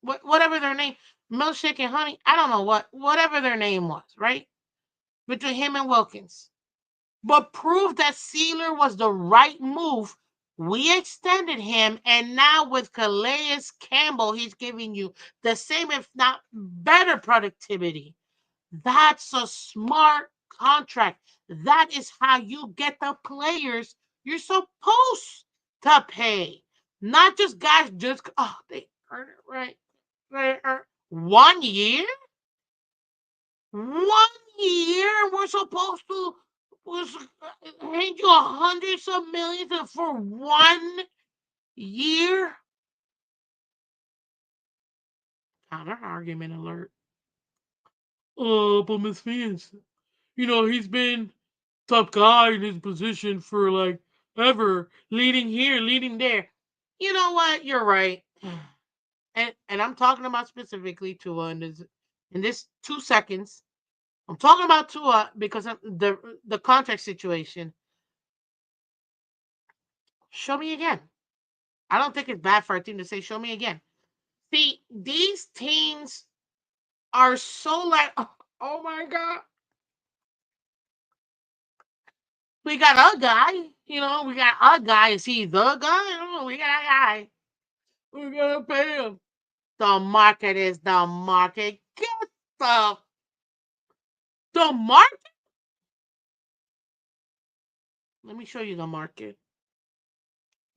Whatever their name. Milkshake and Honey? I don't know whatever their name was, right? Between him and Wilkins. But proof that Sealer was the right move. We extended him, and now with Calais Campbell, he's giving you the same, if not better, productivity. That's a smart contract. That is how you get the players you're supposed to pay. Not just guys they earn it right. They earn 1 year? 1 year we're supposed to was hand you hundreds of millions for 1 year? Counter argument alert. But Miss Phins, he's been top guy in his position for like ever, leading here, leading there. You know what? You're right. And I'm talking about specifically Tua in this 2 seconds. I'm talking about Tua because of the contract situation. Show me again. I don't think it's bad for a team to say, show me again. See, these teams are so like, oh my God. We got a guy. We got a guy. Is he the guy? No, we got a guy. We're gonna pay him. The market is the market. Get the market. Let me show you the market.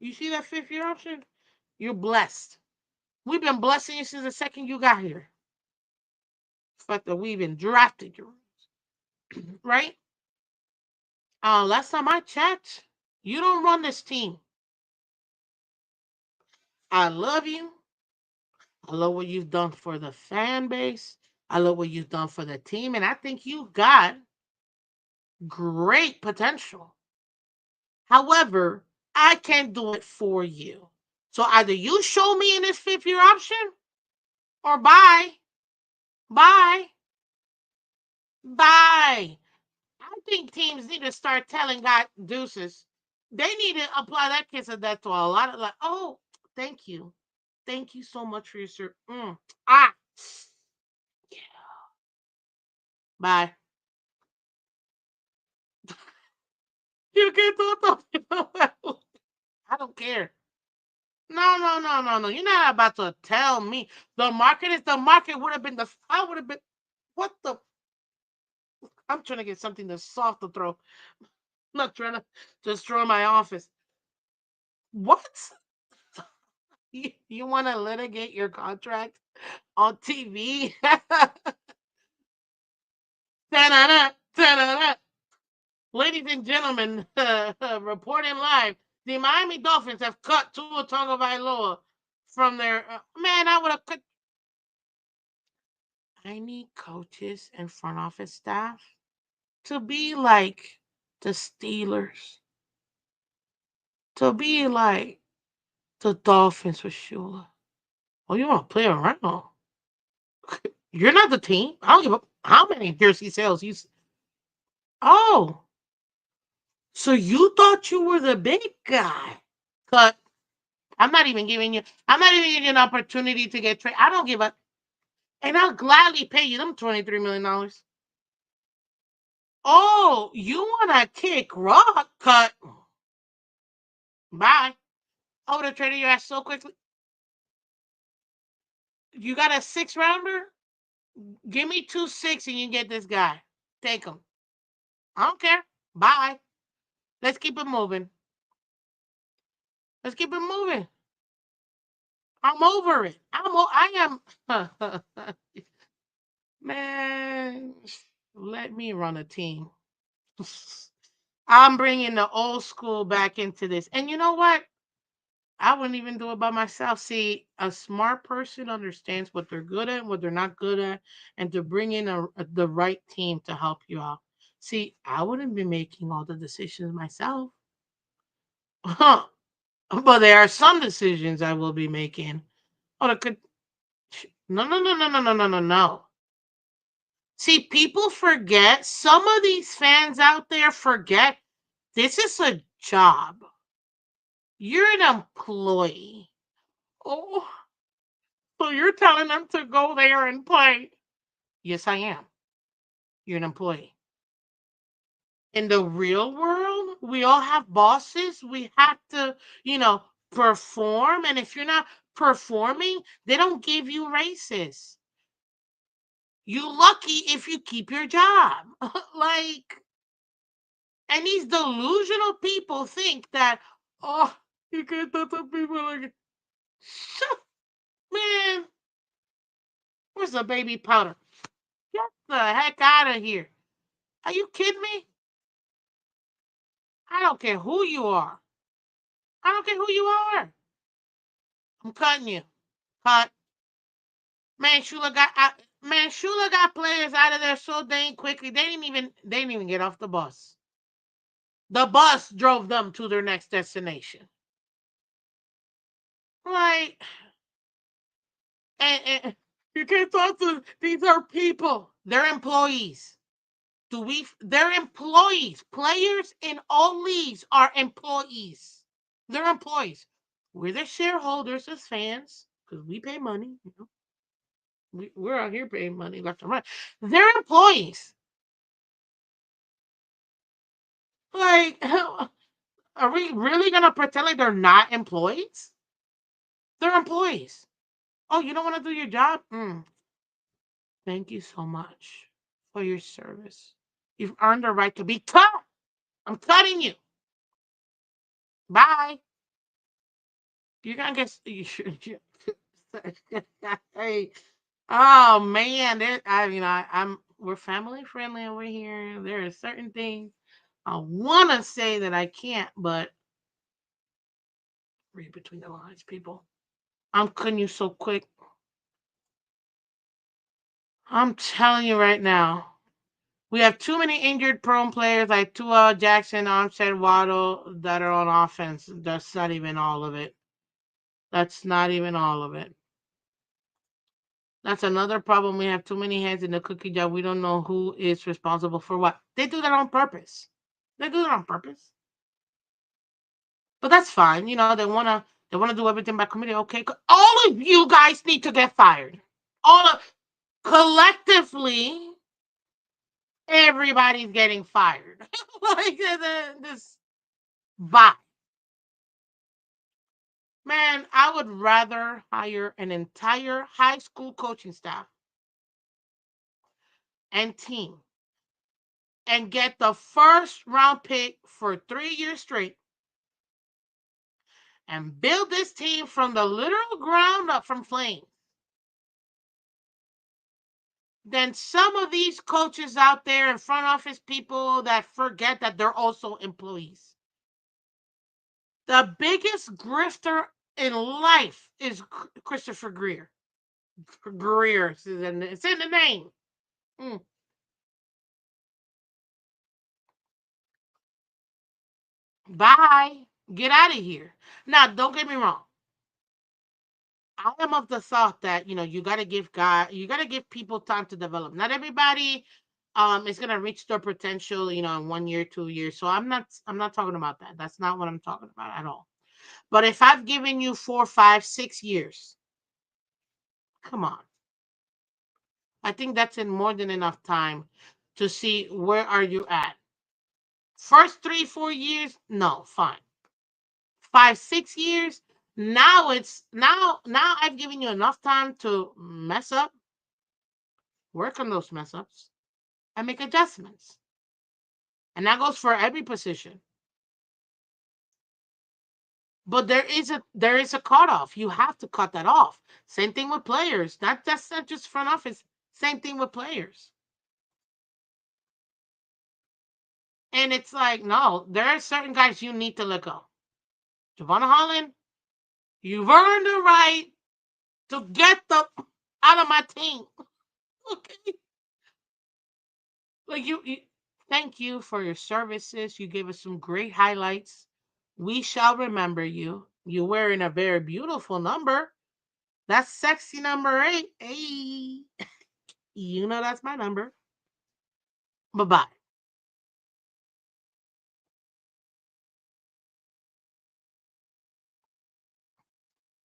You see that 5 year option? You're blessed. We've been blessing you since the second you got here. The fact that we've been drafted you, right? Last time I checked, you don't run this team. I love you. I love what you've done for the fan base. I love what you've done for the team. And I think you've got great potential. However, I can't do it for you. So either you show me in this 5 year option or bye. Bye. Bye. I think teams need to start telling God deuces. They need to apply that kiss of death to a lot of, like, oh, thank you. Thank you so much for your service. Ah, bye. You get the I don't care. No, no, no, no, no. You're not about to tell me the market is the market. Would have been the I would have been what the I'm trying to get something that's soft to throw. I'm not trying to destroy my office. What? You want to litigate your contract on TV? Ta-da-da, ta-da-da. Ladies and gentlemen, reporting live, the Miami Dolphins have cut Tua Tagovailoa from their man. I would have cut. I need coaches and front office staff to be like the Steelers, to be like the Dolphins with Shula. Oh, you want to play around? You're not the team. I don't give a how many jersey sales you. Oh, so you thought you were the big guy? Cut. I'm not even giving you. I'm not even giving you an opportunity to get traded. I don't give a. And I'll gladly pay you them $23 million. Oh, you want to kick rock? Cut. Bye. I would have traded your ass so quickly. You got a 6 rounder? Give me 2 6 and you get this guy. Take him. I don't care. Bye. Let's keep it moving. Let's keep it moving. I'm over it. I am. Man, let me run a team. I'm bringing the old school back into this. And you know what? I wouldn't even do it by myself. See, a smart person understands what they're good at, what they're not good at, and to bring in the right team to help you out. See, I wouldn't be making all the decisions myself. But there are some decisions I will be making. Oh, no, no, no, no, no, no, no, no, no. See, people forget, some of these fans out there forget this is a job. You're an employee. Oh, so you're telling them to go there and play. Yes, I am. You're an employee. In the real world, we all have bosses. We have to, perform. And if you're not performing, they don't give you raises. You lucky if you keep your job. Like, and these delusional people think that, oh, you can't tell some people like, shut, man, where's the baby powder? Get the heck out of here. Are you kidding me? I don't care who you are. I don't care who you are. I'm cutting you. Cut. Man, Shula got players out of there so dang quickly. They didn't even get off the bus. The bus drove them to their next destination. Like, and you can't talk to these are people. They're employees. They're employees. Players in all leagues are employees. They're employees. We're the shareholders as fans because we pay money. We're out here paying money left and right. They're employees. Like, are we really gonna pretend like they're not employees? They're employees. Oh, you don't want to do your job? Thank you so much for your service. You've earned the right to be cut. I'm cutting you. Bye. You're gonna get. Hey, oh man, I'm we're family friendly over here. There are certain things I want to say that I can't, but read between the lines, people. I'm cutting you so quick. I'm telling you right now. We have too many injured prone players like Tua, Jackson, Armstead, Waddle that are on offense. That's not even all of it. That's not even all of it. That's another problem. We have too many hands in the cookie jar. We don't know who is responsible for what. They do that on purpose. They do that on purpose. But that's fine. They wanna do everything by committee. Okay. All of you guys need to get fired. All of collectively, everybody's getting fired. Like this bye. Man, I would rather hire an entire high school coaching staff and team and get the first round pick for 3 years straight and build this team from the literal ground up from flames than some of these coaches out there and front office people that forget that they're also employees. The biggest grifter in life is Christopher Greer. Greer, it's in the name. Mm. Bye. Get out of here. Now, don't get me wrong. I am of the thought that you gotta give people time to develop. Not everybody is gonna reach their potential, in 1 year, 2 years. So I'm not talking about that. That's not what I'm talking about at all. But if I've given you 4, 5, 6 years, come on. I think that's in more than enough time to see where are you at. First 3, 4 years, no, fine. 5, 6 years. Now I've given you enough time to mess up, work on those mess ups, and make adjustments. And that goes for every position. But there is a cutoff. You have to cut that off. Same thing with players. That's not just front office. Same thing with players. And it's like, no, there are certain guys you need to let go. Javon Holland, you've earned the right to get the out of my team. Okay. Like thank you for your services. You gave us some great highlights. We shall remember you. You're wearing a very beautiful number. That's sexy number 8. Hey, that's my number. Bye bye.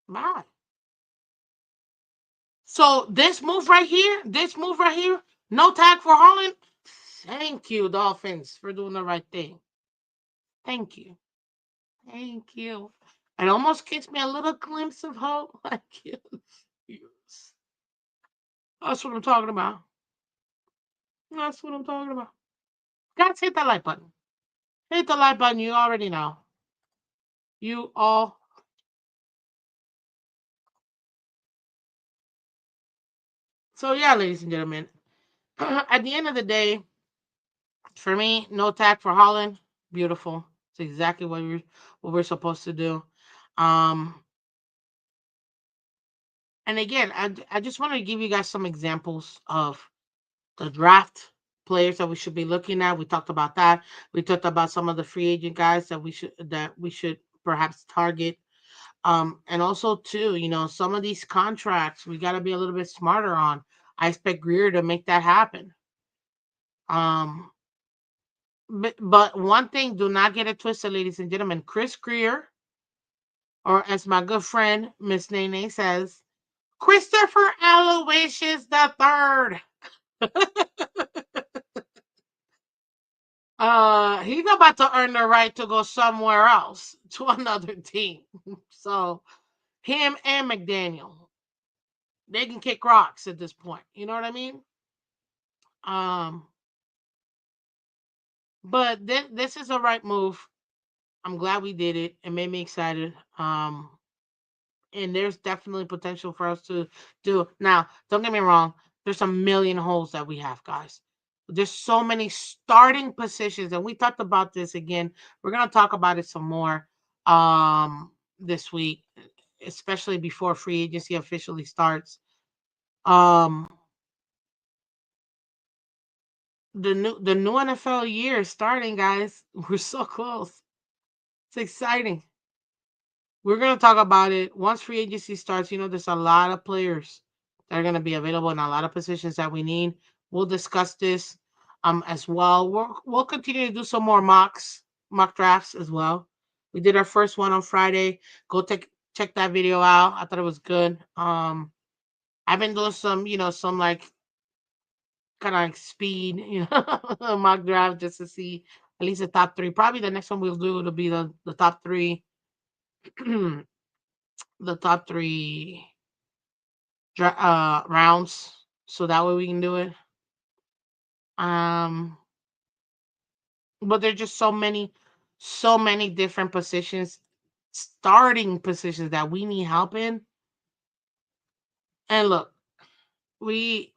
Bye. So this move right here, no tag for Holland. Thank you, Dolphins, for doing the right thing. Thank you. Thank you. It almost gives me a little glimpse of hope. Like, yes. That's what I'm talking about. That's what I'm talking about. Guys, hit that like button. Hit the like button. You already know. You all. So yeah, ladies and gentlemen. At the end of the day, for me, no tag for Holland. Beautiful. It's exactly what we're supposed to do. Um, and again, I just wanted to give you guys some examples of the draft players that we should be looking at. We talked about that. We talked about some of the free agent guys that we should perhaps target. And also too, some of these contracts we got to be a little bit smarter on. I expect Greer to make that happen. Um, but one thing, do not get it twisted, ladies and gentlemen. Chris Greer, or as my good friend Miss Nene says, Christopher Aloysius the third. He's about to earn the right to go somewhere else to another team. So him and McDaniel, they can kick rocks at this point. You know what I mean? Um, but this is a right move. I'm glad we did it. It made me excited. And there's definitely potential for us to do. Now, don't get me wrong. There's a million holes that we have, guys. There's so many starting positions, and we talked about this again. We're gonna talk about it some more this week, especially before free agency officially starts. Um, the new NFL year is starting, guys. We're so close. It's exciting. We're going to talk about it once free agency starts. There's a lot of players that are going to be available in a lot of positions that we need. We'll discuss this as well. We'll continue to do some more mock drafts as well. We did our first one on Friday. Go check that video out. I thought it was good. I've been doing some like kind of like speed, mock draft just to see at least the top three. Probably the next one we'll do will be the top three. The top three rounds, so that way we can do it. Um, but there's just so many different positions, starting positions that we need help in. And look, we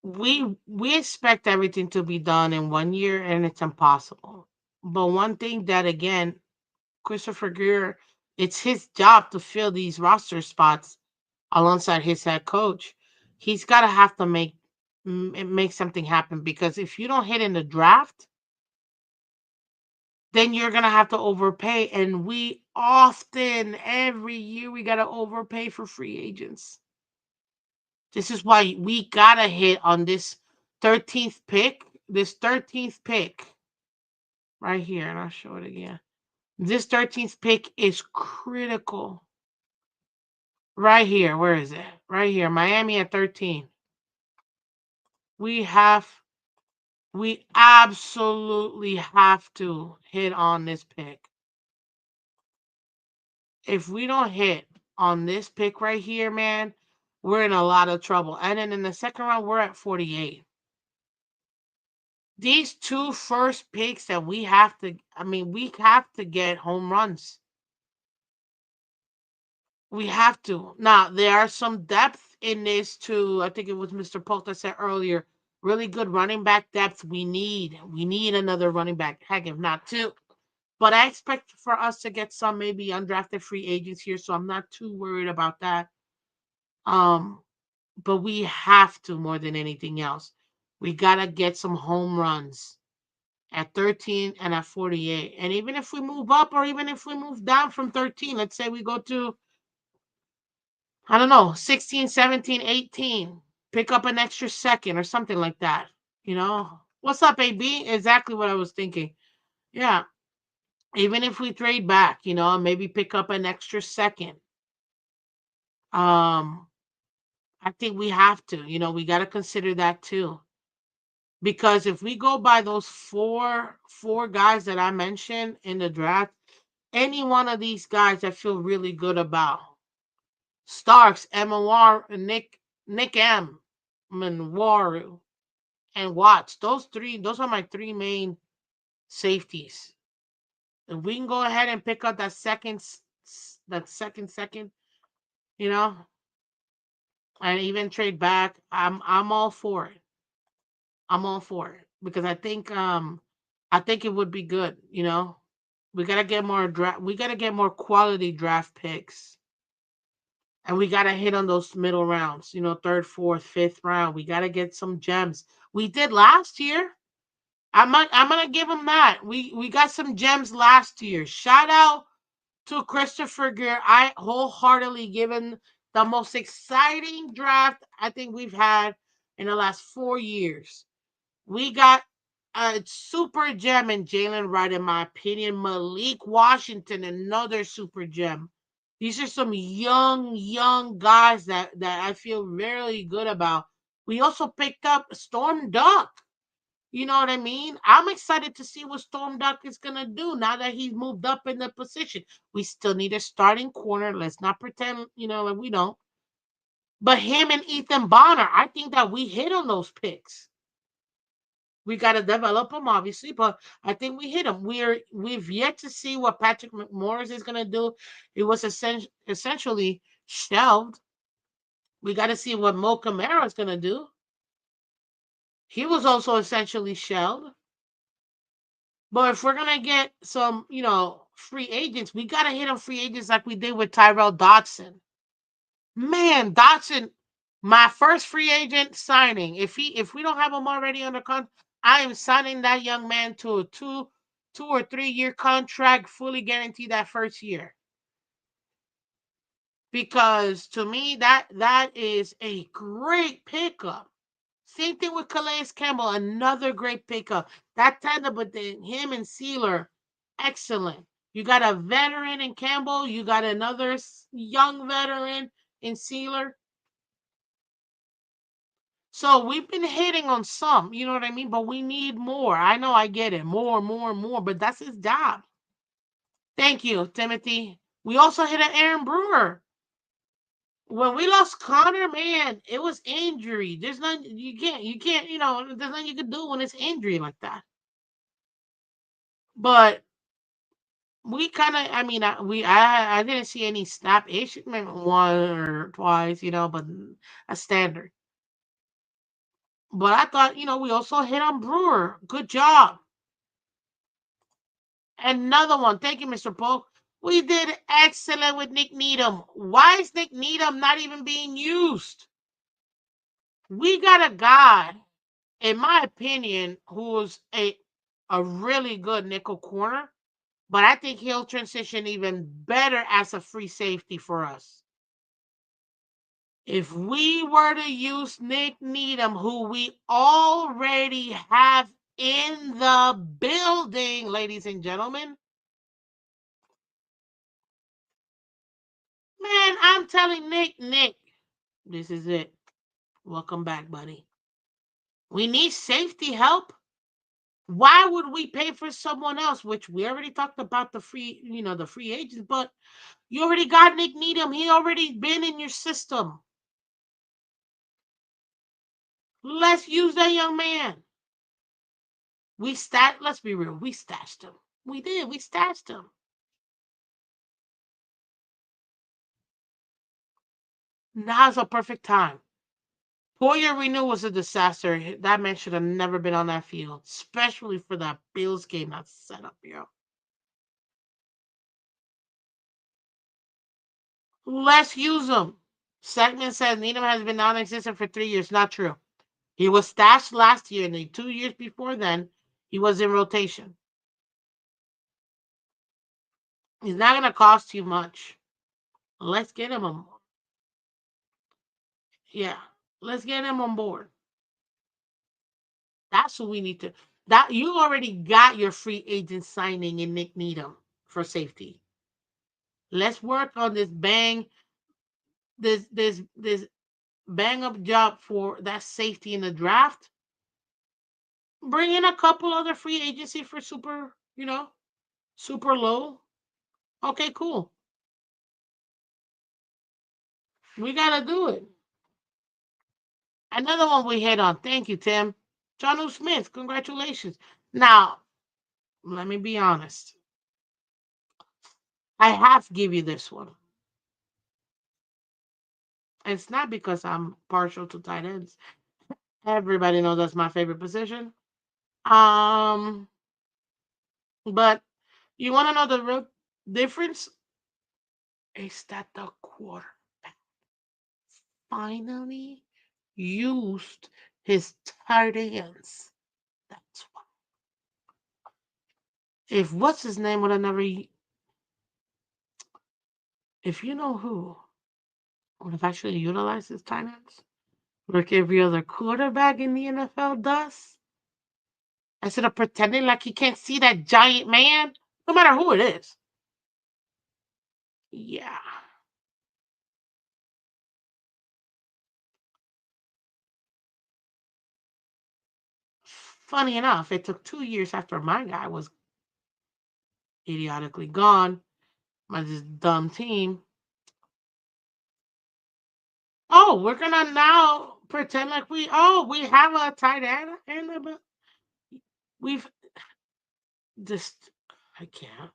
we expect everything to be done in 1 year, and it's impossible. But one thing that again, Christopher Greer, it's his job to fill these roster spots alongside his head coach. He's got to have to make something happen, because if you don't hit in the draft, then you're gonna have to overpay, and we often every year we gotta overpay for free agents. This is why we gotta hit on this 13th pick. This 13th pick right here, and I'll show it again. This 13th pick is critical. Right here, where is it? Right here, Miami at 13. We have We absolutely have to hit on this pick. If we don't hit on this pick right here, man, we're in a lot of trouble. And then in the second round, we're at 48. These two first picks that we have to, we have to get home runs. We have to. Now, there are some depth in this too. I think it was Mr. Polk that said earlier, really good running back depth. We need another running back. Heck, if not two. But I expect for us to get some maybe undrafted free agents here, so I'm not too worried about that. But we have to, more than anything else. We gotta get some home runs at 13 and at 48. And even if we move up, or even if we move down from 13, let's say we go to, I don't know, 16, 17, 18, pick up an extra second or something like that. What's up, AB? Exactly what I was thinking. Yeah. Even if we trade back, maybe pick up an extra second. Um, I think we have to, we got to consider that too. Because if we go by those four guys that I mentioned in the draft, any one of these guys I feel really good about. Starks, MOR, Nick M, Manwaru, and Watts. Those are my three main safeties. If we can go ahead and pick up that second, you know, and even trade back, I'm all for it. I'm all for it, because I think it would be good. We gotta get more we gotta get more quality draft picks, and we gotta hit on those middle rounds. Third, fourth, fifth round. We gotta get some gems. We did last year. I'm gonna give them that. We got some gems last year. Shout out to Christopher Greer. I wholeheartedly given the most exciting draft I think we've had in the last 4 years. We got a super gem in Jalen Wright, in my opinion. Malik Washington, another super gem. These are some young guys that I feel really good about. We also picked up Storm Duck. You know what I mean? I'm excited to see what Storm Duck is gonna do now that he's moved up in the position. We still need a starting corner. Let's not pretend, like we don't. But him and Ethan Bonner, I think that we hit on those picks. We got to develop them, obviously, but I think we hit them. We've yet to see what Patrick McMorris is gonna do. It was essentially shelved. We got to see what Mo Camara is gonna do. He was also essentially shelved. But if we're gonna get some, free agents, we gotta hit on free agents like we did with Tyrell Dodson. Man, Dodson, my first free agent signing. If we don't have him already under contract, I am signing that young man to a 2 or 3 year contract, fully guaranteed that first year. Because to me, that is a great pickup. Same thing with Calais Campbell, another great pickup. That tandem with him and Sealer, excellent. You got a veteran in Campbell. You got another young veteran in Sealer. So we've been hitting on some, you know what I mean? But we need more. I know, I get it. More. But that's his job. Thank you, Timothy. We also hit an Aaron Brewer. When we lost Connor, man, it was injury. There's nothing you can't, there's nothing you can do when it's injury like that. But we kind of, I mean, I didn't see any snap issue, maybe one or twice, but a standard. But I thought, we also hit on Brewer. Good job. Another one. Thank you, Mr. Polk. We did excellent with Nick Needham. Why is Nick Needham not even being used? We got a guy, in my opinion, who's a really good nickel corner, but I think he'll transition even better as a free safety for us. If we were to use Nick Needham, who we already have in the building, ladies and gentlemen, man, I'm telling Nick, this is it. Welcome back, buddy. We need safety help. Why would we pay for someone else? Which we already talked about the free agents, but you already got Nick Needham. He already been in your system. Let's use that young man. Let's be real, we stashed him. We did, we stashed him. Now's a perfect time. 4-year renewal was a disaster. That man should have never been on that field, especially for that Bills game that's set up, Let's use him. Segment says Needham has been non-existent for 3 years. Not true. He was stashed last year, and the 2 years before then, he was in rotation. He's not going to cost you much. Let's get him on. Yeah, let's get him on board. That's what we need to. That you already got your free agent signing in Nick Needham for safety. Let's work on this bang up job for that safety in the draft. Bring in a couple other free agency for super low. Okay, cool. We gotta do it. Another one we hit on. Thank you, Tim. John Smith, congratulations. Now, let me be honest. I have to give you this one. It's not because I'm partial to tight ends. Everybody knows that's my favorite position. Um, but you want to know the real difference? Is that the quarterback finally used his tight ends? That's why. If what's his name would have never, if you know who would have actually utilized his tight ends, like every other quarterback in the NFL does, instead of pretending like he can't see that giant man, no matter who it is. Yeah. Funny enough, it took 2 years after my guy was idiotically gone by this dumb team. Oh, we're gonna now pretend like we have a tight end, and we've just I can't.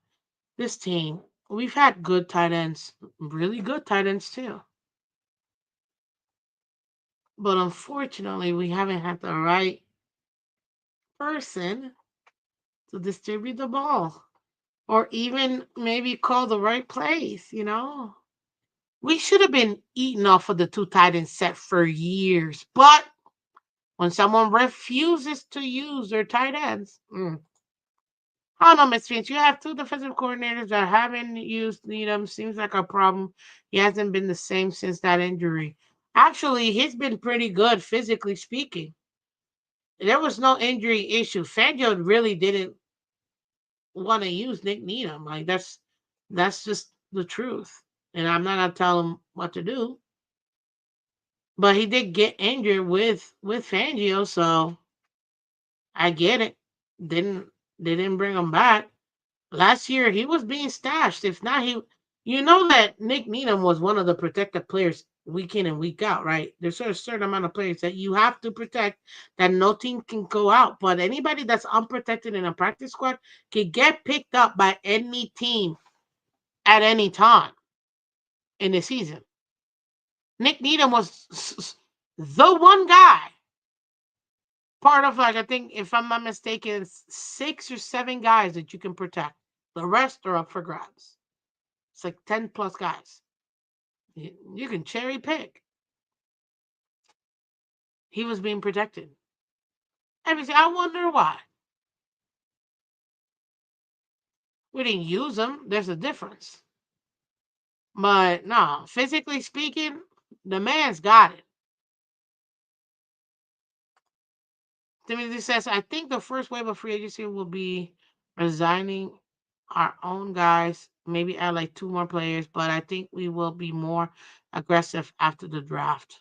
This team, we've had good tight ends, really good tight ends too. But unfortunately, we haven't had the right person to distribute the ball or even maybe call the right plays. We should have been eating off of the two tight end set for years. But when someone refuses to use their tight ends, I don't know, Miss Finch. You have two defensive coordinators that haven't used Needham. Seems like a problem. He hasn't been the same since that injury. Actually, he's been pretty good physically speaking. There was no injury issue. Fangio really didn't want to use Nick Needham. Like that's just the truth. And I'm not gonna tell him what to do. But he did get injured with Fangio, so I get it. Didn't they didn't bring him back. Last year he was being stashed. If not, you know that Nick Needham was one of the protected players week in and week out, right? There's a certain amount of players that you have to protect that no team can go out. But anybody that's unprotected in a practice squad can get picked up by any team at any time in the season. Nick Needham was the one guy, part of like I think if I'm not mistaken, 6 or 7 guys that you can protect. The rest are up for grabs. It's like 10 plus guys. You can cherry pick. He was being protected. I wonder why. We didn't use him. There's a difference. But no, physically speaking, the man's got it. Timothy says, I think the first wave of free agency will be resigning our own guys, maybe add like 2 more players, but I think we will be more aggressive after the draft.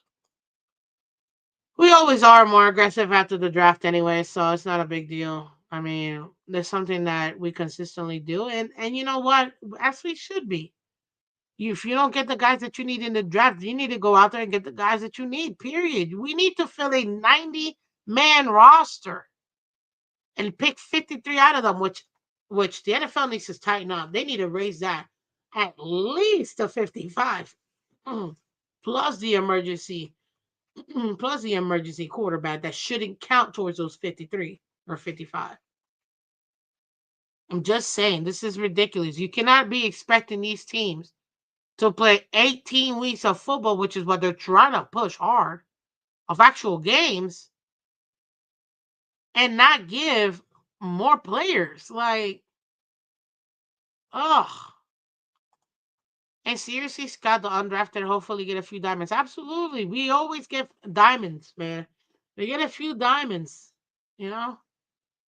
We always are more aggressive after the draft anyway, so it's not a big deal. I mean, there's something that we consistently do, and you know what? As we should be. If you don't get the guys that you need in the draft, you need to go out there and get the guys that you need. Period. We need to fill a 90-man roster and pick 53 out of them, which the NFL needs to tighten up. They need to raise that at least to 55, plus the emergency plus the emergency quarterback that shouldn't count towards those 53 or 55. I'm just saying, this is ridiculous. You cannot be expecting these teams to play 18 weeks of football, which is what they're trying to push hard, of actual games, and not give more players. Like, ugh. And seriously, Scott, the undrafted, hopefully get a few diamonds. Absolutely. We always get diamonds, man. We get a few diamonds, you know?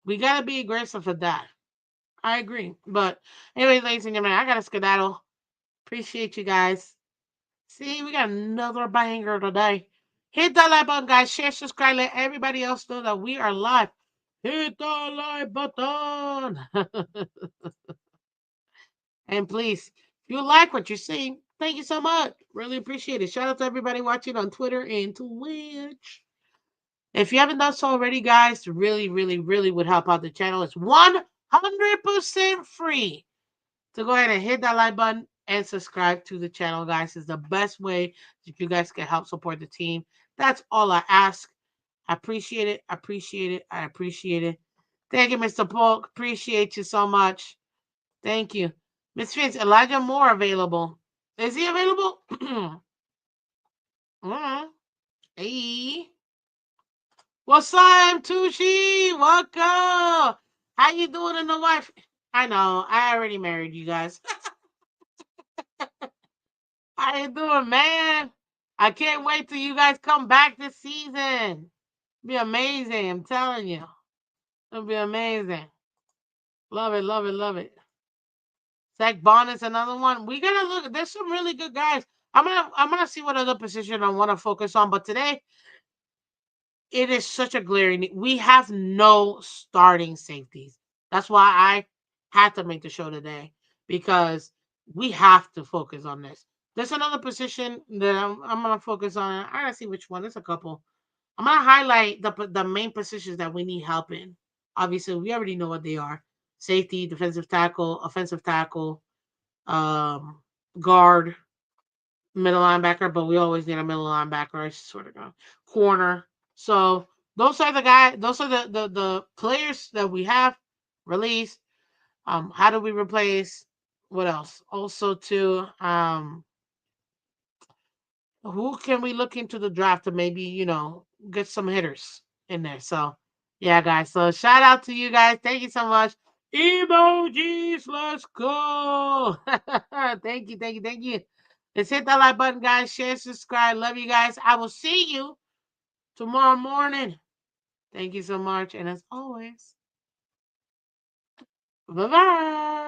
We got to be aggressive with that. I agree. But anyway, ladies and gentlemen, I got to skedaddle. Appreciate you guys. See, we got another banger today. Hit that like button, guys. Share, subscribe, let everybody else know that we are live. Hit the like button. And please, if you like what you're seeing, thank you so much. Really appreciate it. Shout out to everybody watching on Twitter and Twitch. If you haven't done so already, guys, really, really, really would help out the channel. It's 100% free. So go ahead and hit that like button and subscribe to the channel, guys. It's the best way that you guys can help support the team. That's all I ask. I appreciate it. I appreciate it. I appreciate it. Thank you, Mr. Polk. Appreciate you so much. Thank you. Miss Finch, Elijah Moore available. Is he available? Hey. What's up, Tushi? Welcome. How you doing and the wife? I know. I already married you guys. How you doing, man? I can't wait till you guys come back this season. It'll be amazing. I'm telling you. It'll be amazing. Love it, love it, love it. Zach Bond is another one. We gotta look. There's some really good guys. I'm gonna see what other position I want to focus on. But today, it is such a glaring need. We have no starting safeties. That's why I had to make the show today, because we have to focus on this. There's another position that I'm gonna focus on. I gotta see which one. There's a couple. I'm gonna highlight the main positions that we need help in. Obviously, we already know what they are: safety, defensive tackle, offensive tackle, um, guard, middle linebacker. But we always need a middle linebacker. I sort of go corner. So those are the guys. Those are the players that we have released. How do we replace? What else? Also, to who can we look into the draft to maybe, get some hitters in there? So, yeah, guys. So, shout out to you guys. Thank you so much. Emojis, let's go. Thank you, thank you, thank you. Let's hit that like button, guys. Share, subscribe. Love you guys. I will see you tomorrow morning. Thank you so much. And as always, bye bye.